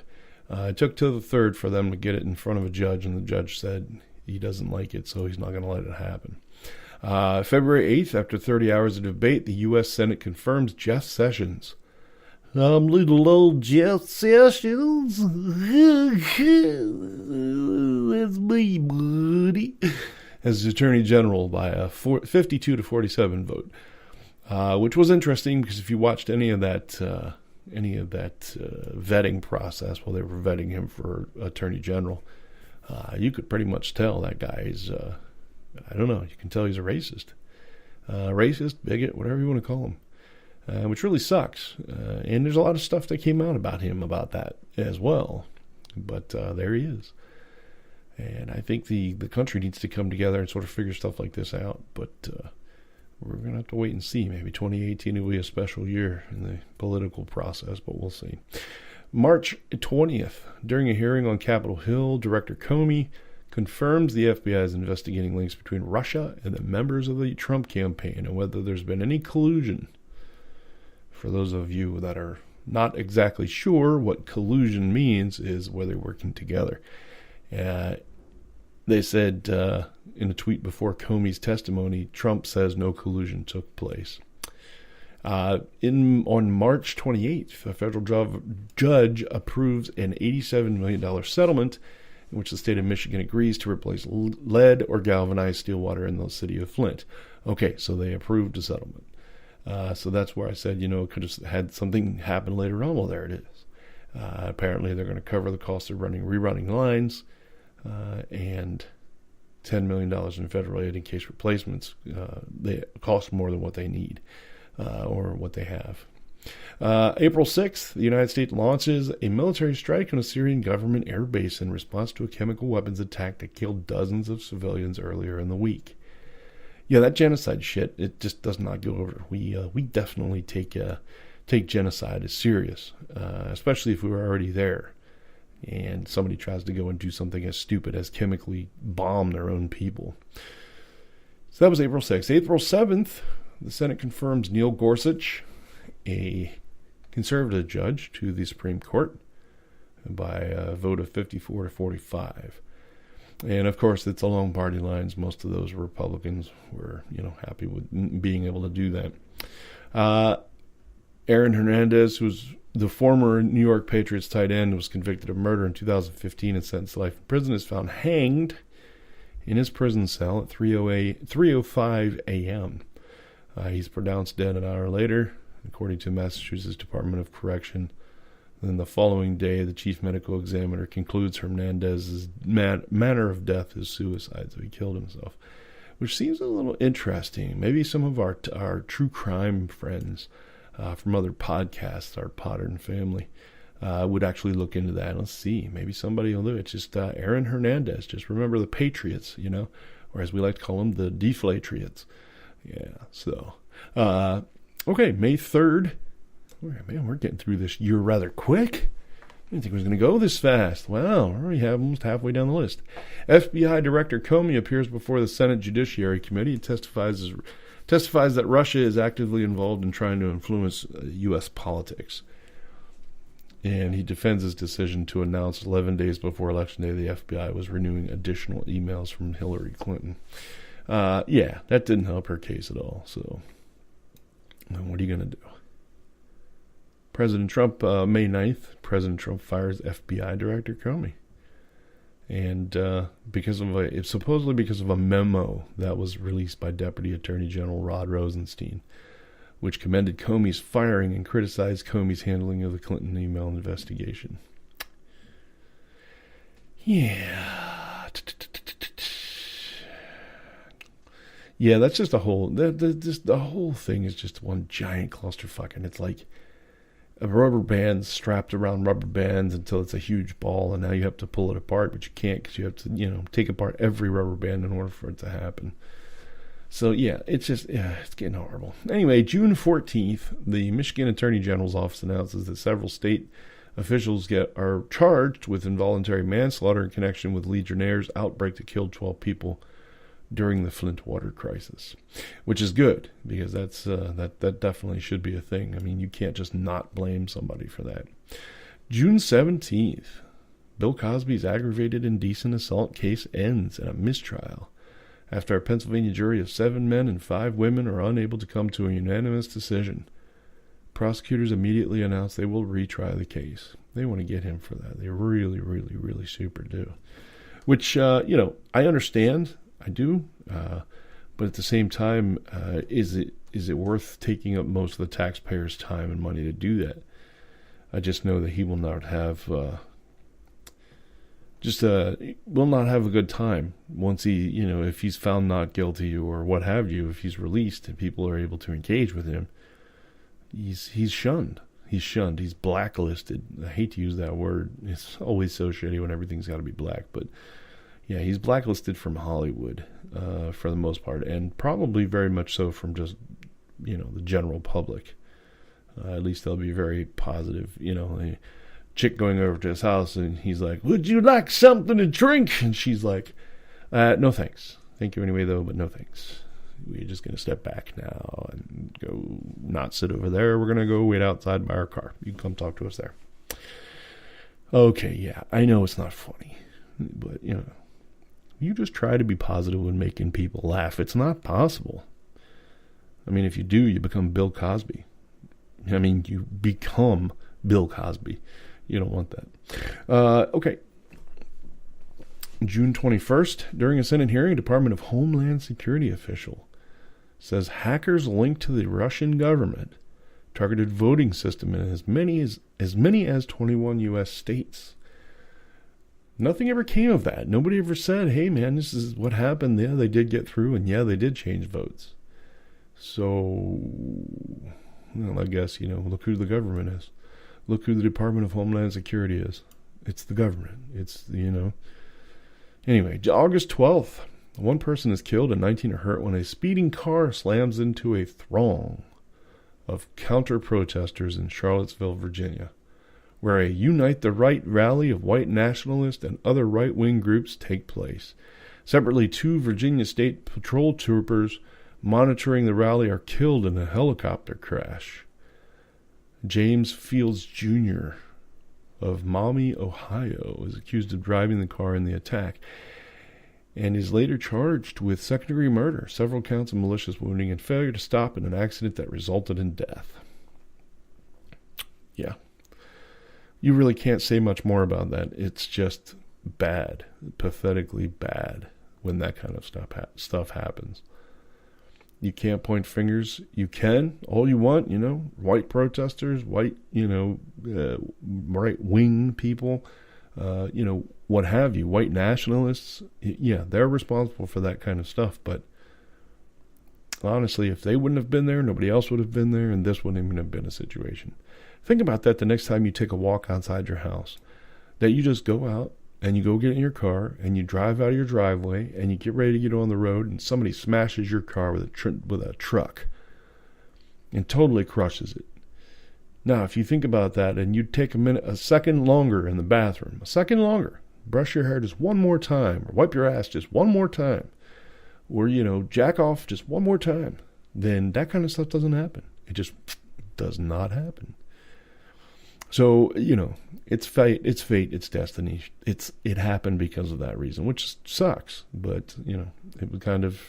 It took till the 3rd for them to get it in front of a judge, and the judge said he doesn't like it, so he's not going to let it happen. February 8th, after 30 hours of debate, the U.S. Senate confirms Jeff Sessions. I'm little old Jeff Sessions. That's me, buddy. As Attorney General by a 52 to 47 vote, which was interesting because if you watched any of that vetting process while they were vetting him for Attorney General, you could pretty much tell that guy is... I don't know. You can tell he's a racist, bigot, whatever you want to call him, which really sucks. And there's a lot of stuff that came out about him about that as well. But there he is. And I think the country needs to come together and sort of figure stuff like this out. But we're going to have to wait and see. Maybe 2018 will be a special year in the political process, but we'll see. March 20th, during a hearing on Capitol Hill, Director Comey confirms the FBI is investigating links between Russia and the members of the Trump campaign and whether there's been any collusion. For those of you that are not exactly sure what collusion means, is where they're working together. They said in a tweet before Comey's testimony, Trump says no collusion took place. On March 28th, a federal judge approves an $87 million settlement in which the state of Michigan agrees to replace lead or galvanized steel water in the city of Flint. Okay, so they approved a settlement. So that's where I said, it could have had something happen later on. Well, there it is. Apparently, they're going to cover the cost of rerunning lines and $10 million in federal aid in case replacements. They cost more than what they need or what they have. April 6th, the United States launches a military strike on a Syrian government air base in response to a chemical weapons attack that killed dozens of civilians earlier in the week. Yeah, that genocide shit, it just does not go over. We definitely take genocide as serious, especially if we were already there. and somebody tries to go and do something as stupid as chemically bomb their own people. So that was April 6th. April 7th, the Senate confirms Neil Gorsuch, a conservative judge, to the Supreme Court by a vote of 54 to 45. And of course, it's along party lines. Most of those Republicans were, happy with being able to do that. Aaron Hernandez, who's the former New York Patriots tight end, was convicted of murder in 2015 and sentenced to life in prison, is found hanged in his prison cell at 3:05 a.m. He's pronounced dead an hour later, according to Massachusetts Department of Correction. Then the following day, the chief medical examiner concludes Hernandez's manner of death is suicide, so he killed himself, which seems a little interesting. Maybe some of our true crime friends from other podcasts, our Podern family, would actually look into that. Let's see. Maybe somebody will do it. It's just Aaron Hernandez. Just remember the Patriots, or as we like to call them, the Deflatriots. Yeah, so. Okay, May 3rd. Man, we're getting through this year rather quick. I didn't think it was going to go this fast. Wow, we're already almost halfway down the list. FBI Director Comey appears before the Senate Judiciary Committee and testifies that Russia is actively involved in trying to influence U.S. politics. And he defends his decision to announce 11 days before Election Day the FBI was renewing additional emails from Hillary Clinton. Yeah, that didn't help her case at all. So, what are you going to do? President Trump, May 9th, President Trump fires FBI Director Comey. And supposedly because of a memo that was released by Deputy Attorney General Rod Rosenstein, which commended Comey's firing and criticized Comey's handling of the Clinton email investigation. Yeah. Yeah, that's just a whole... The whole thing is just one giant clusterfuck, and it's like a rubber band strapped around rubber bands until it's a huge ball, and now you have to pull it apart, but you can't because you have to, take apart every rubber band in order for it to happen. So, yeah, it's getting horrible. Anyway, June 14th, the Michigan Attorney General's office announces that several state officials are charged with involuntary manslaughter in connection with Legionnaire's outbreak that killed 12 people during the Flint water crisis, which is good because that definitely should be a thing. I mean, you can't just not blame somebody for that. June 17th, Bill Cosby's aggravated indecent assault case ends in a mistrial after a Pennsylvania jury of 7 men and 5 women are unable to come to a unanimous decision. Prosecutors immediately announced they will retry the case. They want to get him for that. They really, really, really super do. Which, I understand. I do, but at the same time, is it worth taking up most of the taxpayers' time and money to do that? I just know that he will not have will not have a good time once he, if he's found not guilty or what have you. If he's released and people are able to engage with him, he's shunned. He's shunned. He's blacklisted. I hate to use that word. It's always so shitty when everything's got to be black, but. Yeah, he's blacklisted from Hollywood for the most part, and probably very much so from just, the general public. At least they'll be very positive. A chick going over to his house, and he's like, "Would you like something to drink?" And she's like, "No thanks. Thank you anyway, though, but no thanks. We're just going to step back now and go not sit over there. We're going to go wait outside by our car. You can come talk to us there." Okay, yeah, I know it's not funny, but, you just try to be positive when making people laugh. It's not possible. I mean, if you do, you become Bill Cosby. I mean, you become Bill Cosby. You don't want that. Okay. June 21st, during a Senate hearing, a Department of Homeland Security official says hackers linked to the Russian government targeted voting system in as many as 21 U.S. states. Nothing ever came of that. Nobody ever said, "Hey, man, this is what happened." Yeah, they did get through, and yeah, they did change votes. So, well, I guess, look who the government is. Look who the Department of Homeland Security is. It's the government. It's, Anyway, August 12th, 1 person is killed and 19 are hurt when a speeding car slams into a throng of counter-protesters in Charlottesville, Virginia, where a Unite the Right rally of white nationalists and other right-wing groups take place. Separately, 2 Virginia State Patrol troopers monitoring the rally are killed in a helicopter crash. James Fields Jr. of Maumee, Ohio, is accused of driving the car in the attack and is later charged with second-degree murder, several counts of malicious wounding, and failure to stop in an accident that resulted in death. Yeah. You really can't say much more about that. It's just bad, pathetically bad when that kind of stuff happens. You can't point fingers. You can, all you want, white protesters, white, right-wing people, what have you, white nationalists. Yeah, they're responsible for that kind of stuff. But honestly, if they wouldn't have been there, nobody else would have been there, and this wouldn't even have been a situation. Think about that the next time you take a walk outside your house, that you just go out and you go get in your car and you drive out of your driveway and you get ready to get on the road and somebody smashes your car with a truck and totally crushes it. Now, if you think about that and you take a second longer in the bathroom, brush your hair just one more time, or wipe your ass just one more time, or, jack off just one more time, then that kind of stuff doesn't happen. It just does not happen. So, it's fate, it's destiny. It happened because of that reason, which sucks, but, it was kind of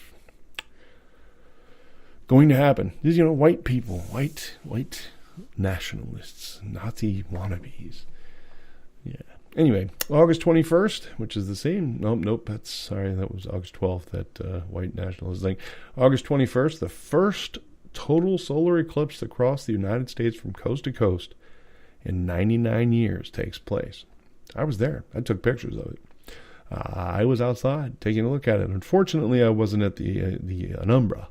going to happen. These, white people, white nationalists, Nazi wannabes. Yeah. Anyway, August 21st, which is the same. Nope. That was August 12th, that white nationalist thing. August 21st, the first total solar eclipse across the United States from coast to coast in 99 years takes place. I was there. I took pictures of it. I was outside taking a look at it. Unfortunately, I wasn't at the Umbra.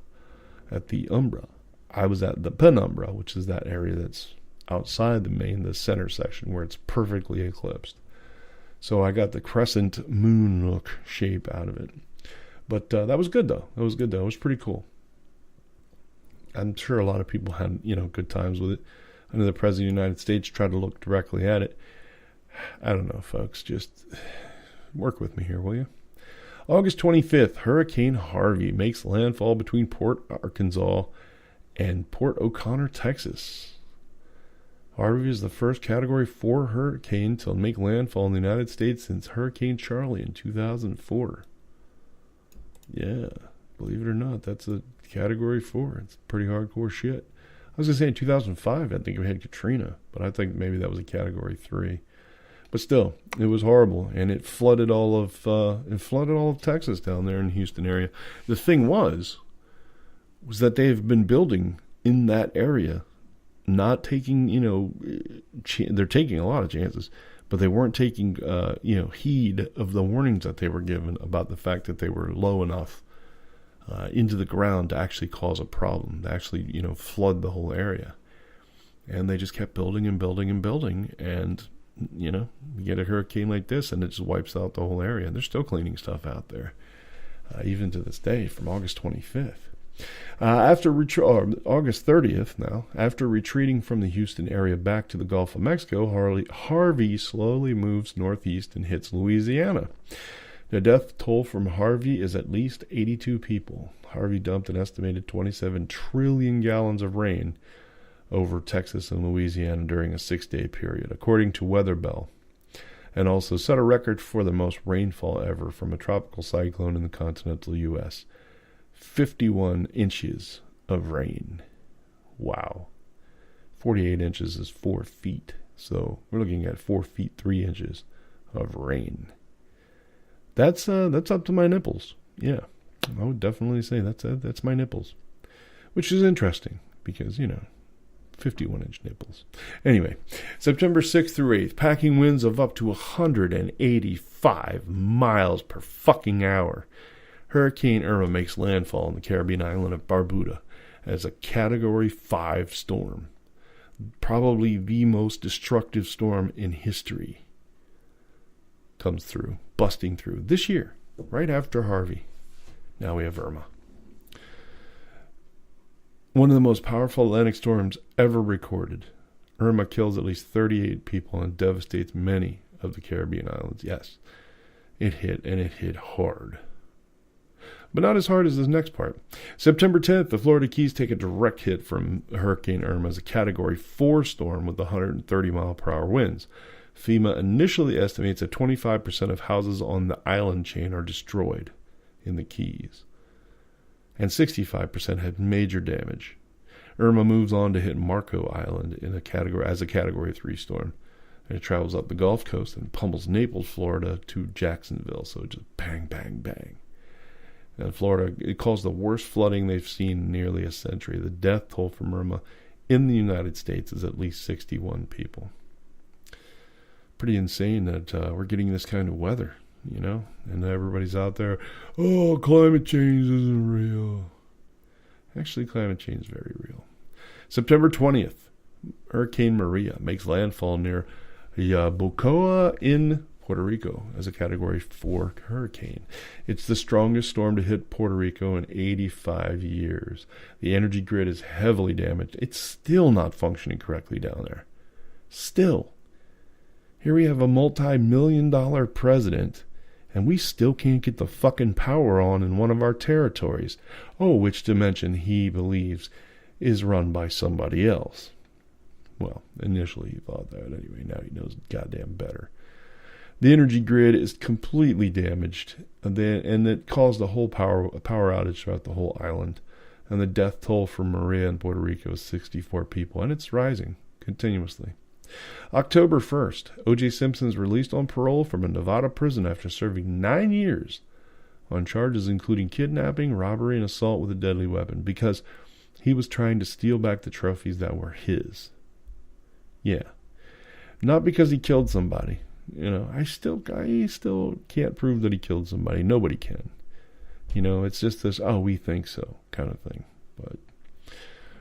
I was at the penumbra, which is that area that's outside the center section where it's perfectly eclipsed. So I got the crescent moon look shape out of it. But that was good, though. It was pretty cool. I'm sure a lot of people had, good times with it. I know the President of the United States tried to look directly at it. I don't know, folks. Just work with me here, will you? August 25th, Hurricane Harvey makes landfall between Port Arkansas and Port O'Connor, Texas. Harvey is the first Category 4 hurricane to make landfall in the United States since Hurricane Charlie in 2004. Yeah, believe it or not, that's a Category 4. It's pretty hardcore shit. I was going to say in 2005, I think we had Katrina, but I think maybe that was a Category 3. But still, it was horrible, and it flooded all of Texas down there in the Houston area. The thing was that they've been building in that area, not taking, they're taking a lot of chances, but they weren't taking, heed of the warnings that they were given about the fact that they were low enough into the ground to actually cause a problem, to actually, flood the whole area. And they just kept building and building and building, and, you get a hurricane like this, and it just wipes out the whole area. And they're still cleaning stuff out there, even to this day, from August 25th. August 30th now, after retreating from the Houston area back to the Gulf of Mexico, Harvey slowly moves northeast and hits Louisiana. The death toll from Harvey is at least 82 people. Harvey dumped an estimated 27 trillion gallons of rain over Texas and Louisiana during a 6-day period, according to Weather Bell, and also set a record for the most rainfall ever from a tropical cyclone in the continental U.S. 51 inches of rain. Wow. 48 inches is 4 feet. So we're looking at 4 feet 3 inches of rain. That's up to my nipples. Yeah, I would definitely say that's my nipples, which is interesting because 51-inch nipples. Anyway, September 6th through 8th, packing winds of up to 185 miles per fucking hour. Hurricane Irma makes landfall on the Caribbean island of Barbuda as a Category 5 storm. Probably the most destructive storm in history. Comes through, busting through this year, right after Harvey. Now we have Irma. One of the most powerful Atlantic storms ever recorded. Irma kills at least 38 people and devastates many of the Caribbean islands. Yes, it hit, and it hit hard. But not as hard as this next part. September 10th, the Florida Keys take a direct hit from Hurricane Irma as a Category 4 storm with 130-mile-per-hour winds. FEMA initially estimates that 25% of houses on the island chain are destroyed in the Keys, and 65% had major damage. Irma moves on to hit Marco Island as a Category 3 storm, and it travels up the Gulf Coast and pummels Naples, Florida to Jacksonville, so it just bang, bang, bang. And Florida, it caused the worst flooding they've seen in nearly a century. The death toll from Irma in the United States is at least 61 people. Pretty insane that we're getting this kind of weather, and everybody's out there, oh, climate change isn't real. Actually, climate change is very real. September 20th, Hurricane Maria makes landfall near Yabucoa in Puerto Rico as a Category 4 hurricane. It's the strongest storm to hit Puerto Rico in 85 years. The energy grid is heavily damaged. It's still not functioning correctly down there. Still. Here we have a multi-million-dollar president, and we still can't get the fucking power on in one of our territories. Oh, which dimension he believes is run by somebody else. Well, initially he thought that anyway. Now he knows goddamn better. The energy grid is completely damaged, and it caused a whole power outage throughout the whole island. And the death toll for Maria in Puerto Rico is 64 people, and it's rising continuously. October 1st, O.J. Simpson is released on parole from a Nevada prison after serving 9 years on charges including kidnapping, robbery, and assault with a deadly weapon because he was trying to steal back the trophies that were his. Yeah. Not because he killed somebody. I still can't prove that he killed somebody. Nobody can. It's just this, oh, we think so kind of thing. But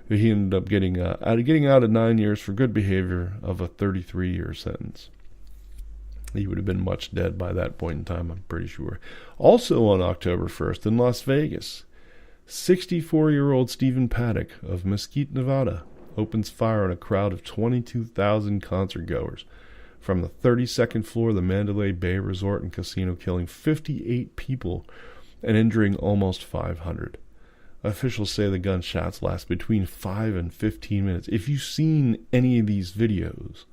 he ended up getting out of 9 years for good behavior of a 33-year sentence. He would have been much dead by that point in time, I'm pretty sure. Also on October 1st in Las Vegas, 64-year-old Stephen Paddock of Mesquite, Nevada, opens fire on a crowd of 22,000 concert goers from the 32nd floor of the Mandalay Bay Resort and Casino, killing 58 people and injuring almost 500. Officials say the gunshots last between 5 and 15 minutes. If you've seen any of these videos,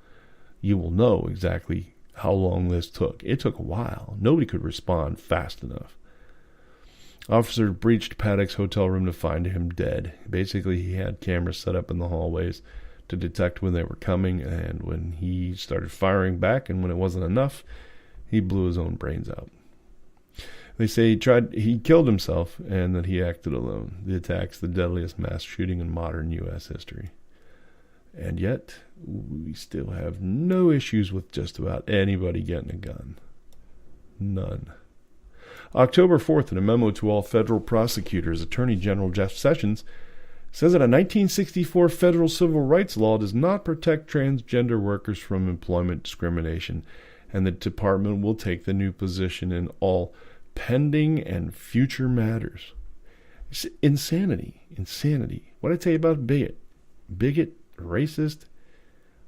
you will know exactly how long this took. It took a while. Nobody could respond fast enough. Officers breached Paddock's hotel room to find him dead. Basically, he had cameras set up in the hallways to detect when they were coming, and when he started firing back and when it wasn't enough, he blew his own brains out. They say he killed himself and that he acted alone. The attack's the deadliest mass shooting in modern U.S. history. And yet, we still have no issues with just about anybody getting a gun. None. October 4th, in a memo to all federal prosecutors, Attorney General Jeff Sessions says that a 1964 federal civil rights law does not protect transgender workers from employment discrimination, and the department will take the new position in all pending and future matters. It's insanity. What I tell you about bigot, racist,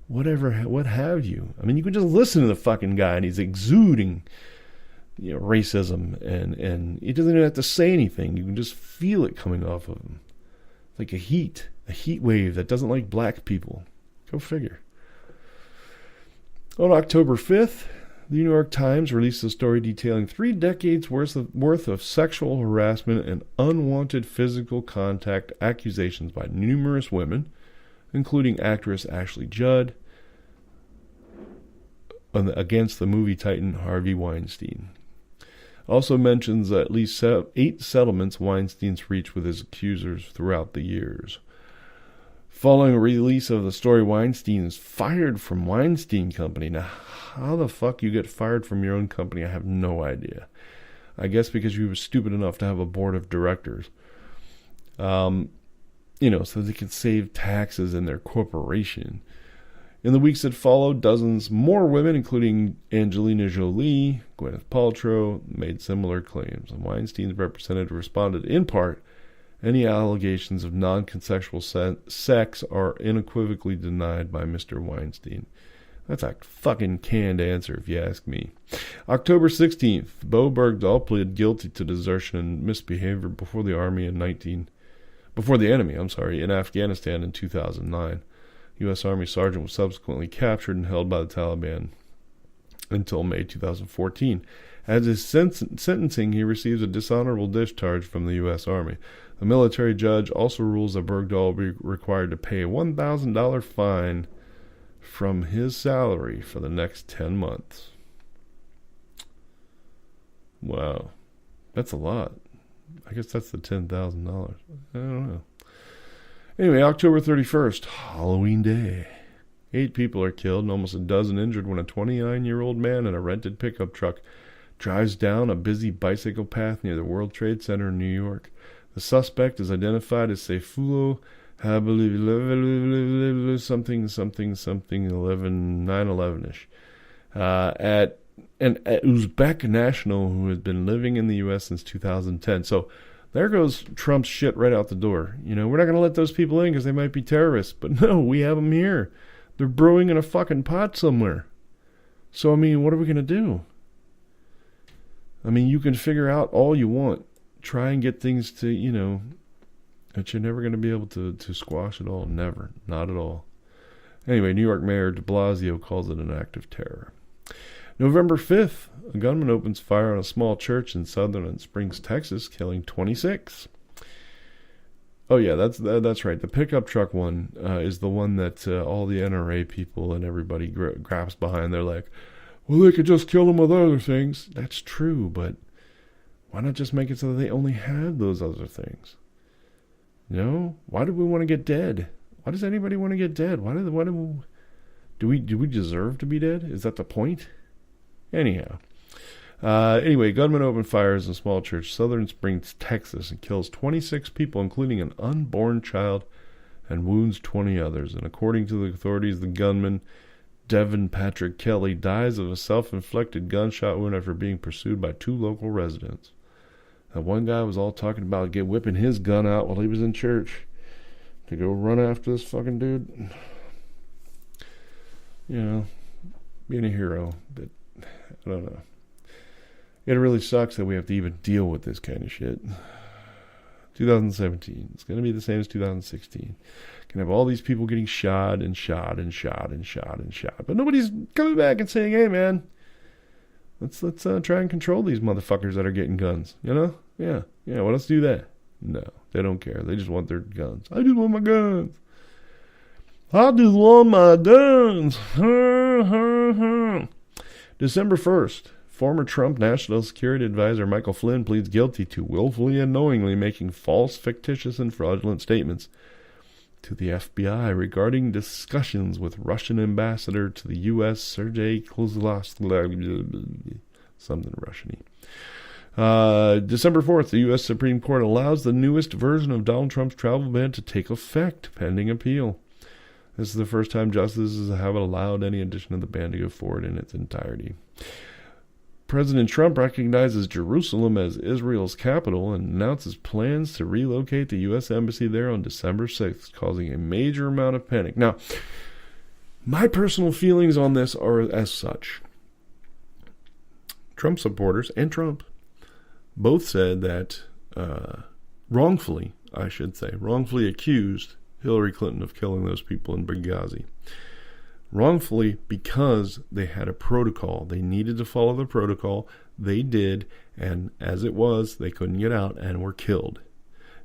whatever, what have you. I mean, you can just listen to the fucking guy and he's exuding racism, and he doesn't even have to say anything. You can just feel it coming off of him. It's like a heat wave that doesn't like black people. Go figure. On October 5th, the New York Times released a story detailing 3 decades worth of sexual harassment and unwanted physical contact accusations by numerous women, including actress Ashley Judd, against the movie titan Harvey Weinstein. Also mentions at least 8 settlements Weinstein's reached with his accusers throughout the years. Following a release of the story, Weinstein is fired from Weinstein Company. Now, how the fuck you get fired from your own company, I have no idea. I guess because you were stupid enough to have a board of directors. So they can save taxes in their corporation. In the weeks that followed, dozens more women, including Angelina Jolie, Gwyneth Paltrow, made similar claims. And Weinstein's representative responded in part Any allegations of non-consensual sex are unequivocally denied by Mr. Weinstein. That's a fucking canned answer, if you ask me. October 16th, Bo Bergdahl pleaded guilty to desertion and misbehavior before the enemy in Afghanistan in 2009. U.S. Army sergeant was subsequently captured and held by the Taliban until May 2014. At his sentencing, he receives a dishonorable discharge from the U.S. Army. A military judge also rules that Bergdahl be required to pay a $1,000 fine from his salary for the next 10 months. Wow. That's a lot. I guess that's the $10,000. I don't know. Anyway, October 31st, Halloween Day. 8 people are killed and almost a dozen injured when a 29-year-old man in a rented pickup truck drives down a busy bicycle path near the World Trade Center in New York. The suspect is identified as Seyfulo something 9/11ish. At an Uzbek national who has been living in the U.S. since 2010. So there goes Trump's shit right out the door. You know, we're not going to let those people in because they might be terrorists. But no, we have them here. They're brewing in a fucking pot somewhere. So, I mean, what are we going to do? I mean, you can figure out all you want. Try and get things to, you know, but you're never going to be able to squash it all. Never. Not at all. Anyway, New York Mayor de Blasio calls it an act of terror. November 5th, a gunman opens fire on a small church in Sutherland Springs, Texas, killing 26. Oh, yeah, that's right. The pickup truck one is the one that all the NRA people and everybody grabs behind. They're like, well, they could just kill them with other things. That's true, but why not just make it so that they only have those other things? You know? Why do we want to get dead? Why does anybody want to get dead? Do we deserve to be dead? Is that the point? Anyhow. Anyway, gunman opened fires in a small church, Southern Springs, Texas, and kills 26 people, including an unborn child, and wounds 20 others. And according to the authorities, the gunman, Devin Patrick Kelly, dies of a self-inflicted gunshot wound after being pursued by 2 local residents. And one guy was all talking about whipping his gun out while he was in church to go run after this fucking dude. You know, being a hero, but I don't know. It really sucks that we have to even deal with this kind of shit. 2017. It's going to be the same as 2016. Can have all these people getting shot. But nobody's coming back and saying, hey, man, let's try and control these motherfuckers that are getting guns. You know? Yeah, well, let's do that. No, they don't care. They just want their guns. I just want my guns. December 1st. Former Trump National Security Advisor Michael Flynn pleads guilty to willfully and knowingly making false, fictitious, and fraudulent statements to the FBI regarding discussions with Russian ambassador to the U.S. Sergei Kozlov, something Russian-y. December 4th, the U.S. Supreme Court allows the newest version of Donald Trump's travel ban to take effect pending appeal. This is the first time justices have allowed any addition of the ban to go forward in its entirety. President Trump recognizes Jerusalem as Israel's capital and announces plans to relocate the U.S. Embassy there on December 6th, causing a major amount of panic. Now, my personal feelings on this are as such. Trump supporters and Trump both said that wrongfully accused Hillary Clinton of killing those people in Benghazi. Wrongfully because they had a protocol. They needed to follow the protocol. They did, and as it was, they couldn't get out and were killed.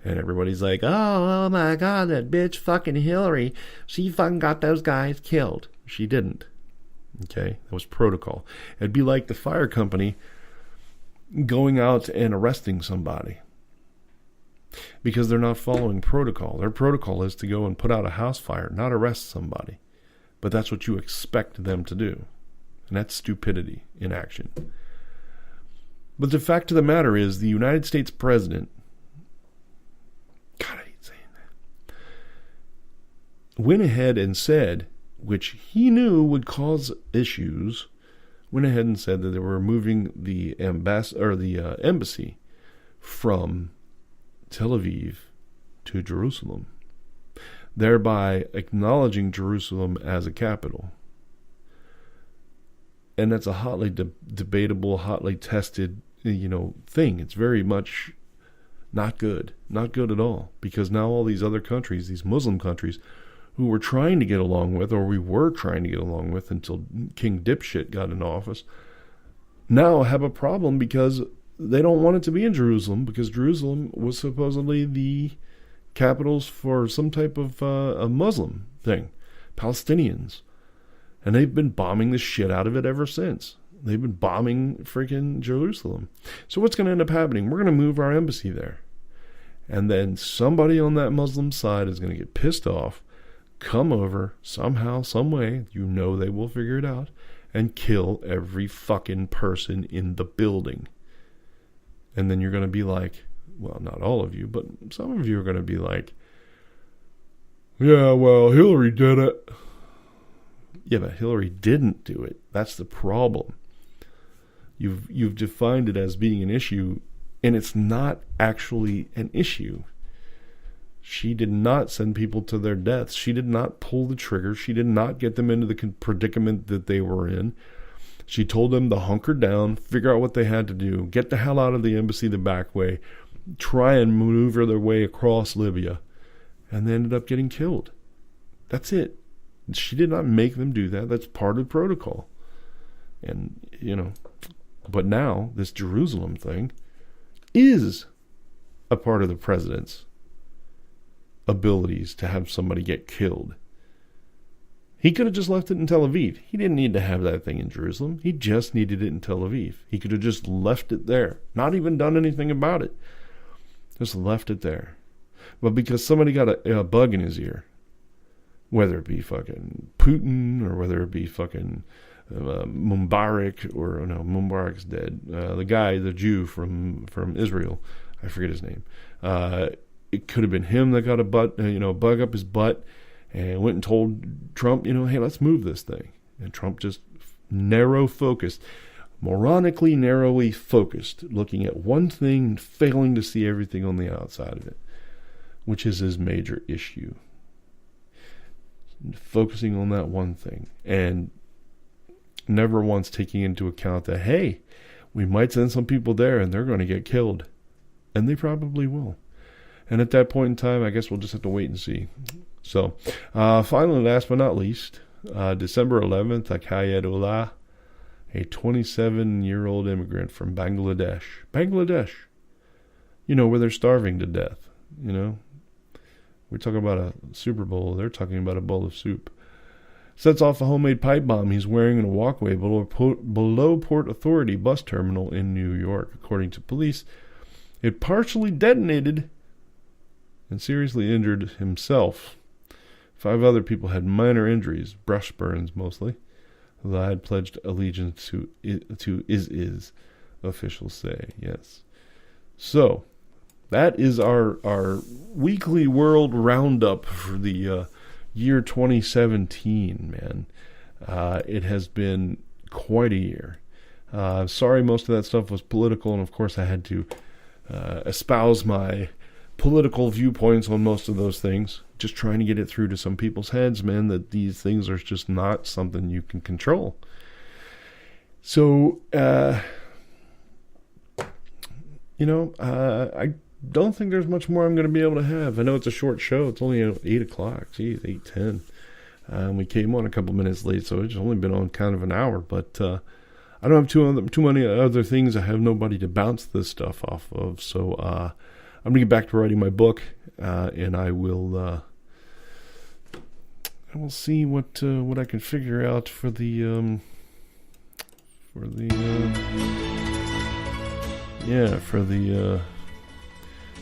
And everybody's like, oh my God, that bitch fucking Hillary, she fucking got those guys killed. She didn't. Okay? That was protocol. It'd be like the fire company going out and arresting somebody because they're not following protocol. Their protocol is to go and put out a house fire, not arrest somebody. But that's what you expect them to do. And that's stupidity in action. But the fact of the matter is, the United States president, God, I hate saying that, went ahead and said, which he knew would cause issues, went ahead and said that they were moving the embassy from Tel Aviv to Jerusalem, thereby acknowledging Jerusalem as a capital. And that's a hotly debatable, hotly tested, thing. It's very much not good at all, because now all these other countries, these Muslim countries, who we're trying to get along with, or we were trying to get along with until King Dipshit got in office, now have a problem because they don't want it to be in Jerusalem, because Jerusalem was supposedly the capitals for some type of a Muslim thing, Palestinians. And they've been bombing the shit out of it ever since. They've been bombing freaking Jerusalem. So what's going to end up happening? We're going to move our embassy there. And then somebody on that Muslim side is going to get pissed off, come over somehow, some way, they will figure it out, and kill every fucking person in the building. And then you're going to be like, well, not all of you, but some of you are going to be like, yeah, well, Hillary did it. Yeah, but Hillary didn't do it. That's the problem. You've defined it as being an issue, and it's not actually an issue. She did not send people to their deaths. She did not pull the trigger. She did not get them into the predicament that they were in. She told them to hunker down, figure out what they had to do, get the hell out of the embassy the back way, try and maneuver their way across Libya, and they ended up getting killed. That's it. She did not make them do that. That's part of the protocol. And, but now this Jerusalem thing is a part of the president's abilities to have somebody get killed. He could have just left it in Tel Aviv. He didn't need to have that thing in Jerusalem. He just needed it in Tel Aviv. He could have just left it there. Not even done anything about it. Just left it there. But because somebody got a bug in his ear, whether it be fucking Putin or whether it be fucking Mubarak, or no, Mubarak's dead. The guy, the Jew from Israel, I forget his name. It could have been him that got a bug up his butt and went and told Trump, hey, let's move this thing. And Trump just moronically narrowly focused, looking at one thing and failing to see everything on the outside of it, which is his major issue. Focusing on that one thing and never once taking into account that, hey, we might send some people there and they're going to get killed. And they probably will. And at that point in time, I guess we'll just have to wait and see. So, finally, last but not least, December 11th, Akayedullah, a 27-year-old immigrant from Bangladesh. Bangladesh. Where they're starving to death. We're talking about a Super Bowl. They're talking about a bowl of soup. Sets off a homemade pipe bomb he's wearing in a walkway below Port Authority bus terminal in New York. According to police, it partially detonated and seriously injured himself. 5 other people had minor injuries, brush burns mostly. The lad pledged allegiance to ISIS, officials say. Yes. So, that is our weekly world roundup for the year 2017, man. It has been quite a year. Sorry most of that stuff was political, and of course I had to espouse my political viewpoints on most of those things. Just trying to get it through to some people's heads, man, that these things are just not something you can control. So, I don't think there's much more I'm going to be able to have. I know it's a short show. It's only 8 o'clock. Geez, 8:10. We came on a couple minutes late, so it's only been on kind of an hour. But I don't have too many other things. I have nobody to bounce this stuff off of. So I'm going to get back to writing my book, and I will see what I can figure out for the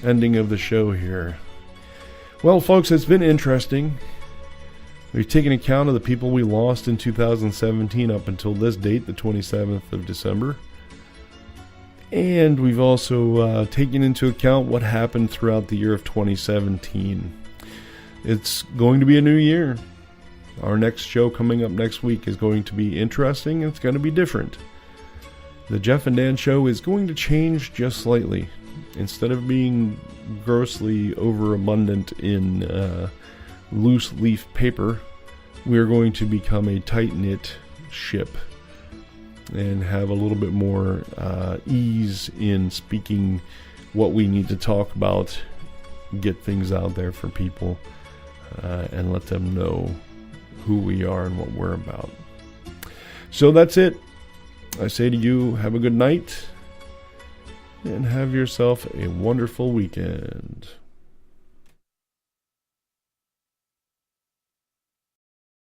ending of the show here. Well, folks, it's been interesting. We've taken account of the people we lost in 2017 up until this date, the 27th of December. And we've also taken into account what happened throughout the year of 2017. It's going to be a new year. Our next show coming up next week is going to be interesting. It's going to be different. The Jeff and Dan show is going to change just slightly. Instead of being grossly overabundant in loose leaf paper, we are going to become a tight-knit ship and have a little bit more ease in speaking what we need to talk about, get things out there for people, and let them know who we are and what we're about. So that's it. I say to you, have a good night and have yourself a wonderful weekend.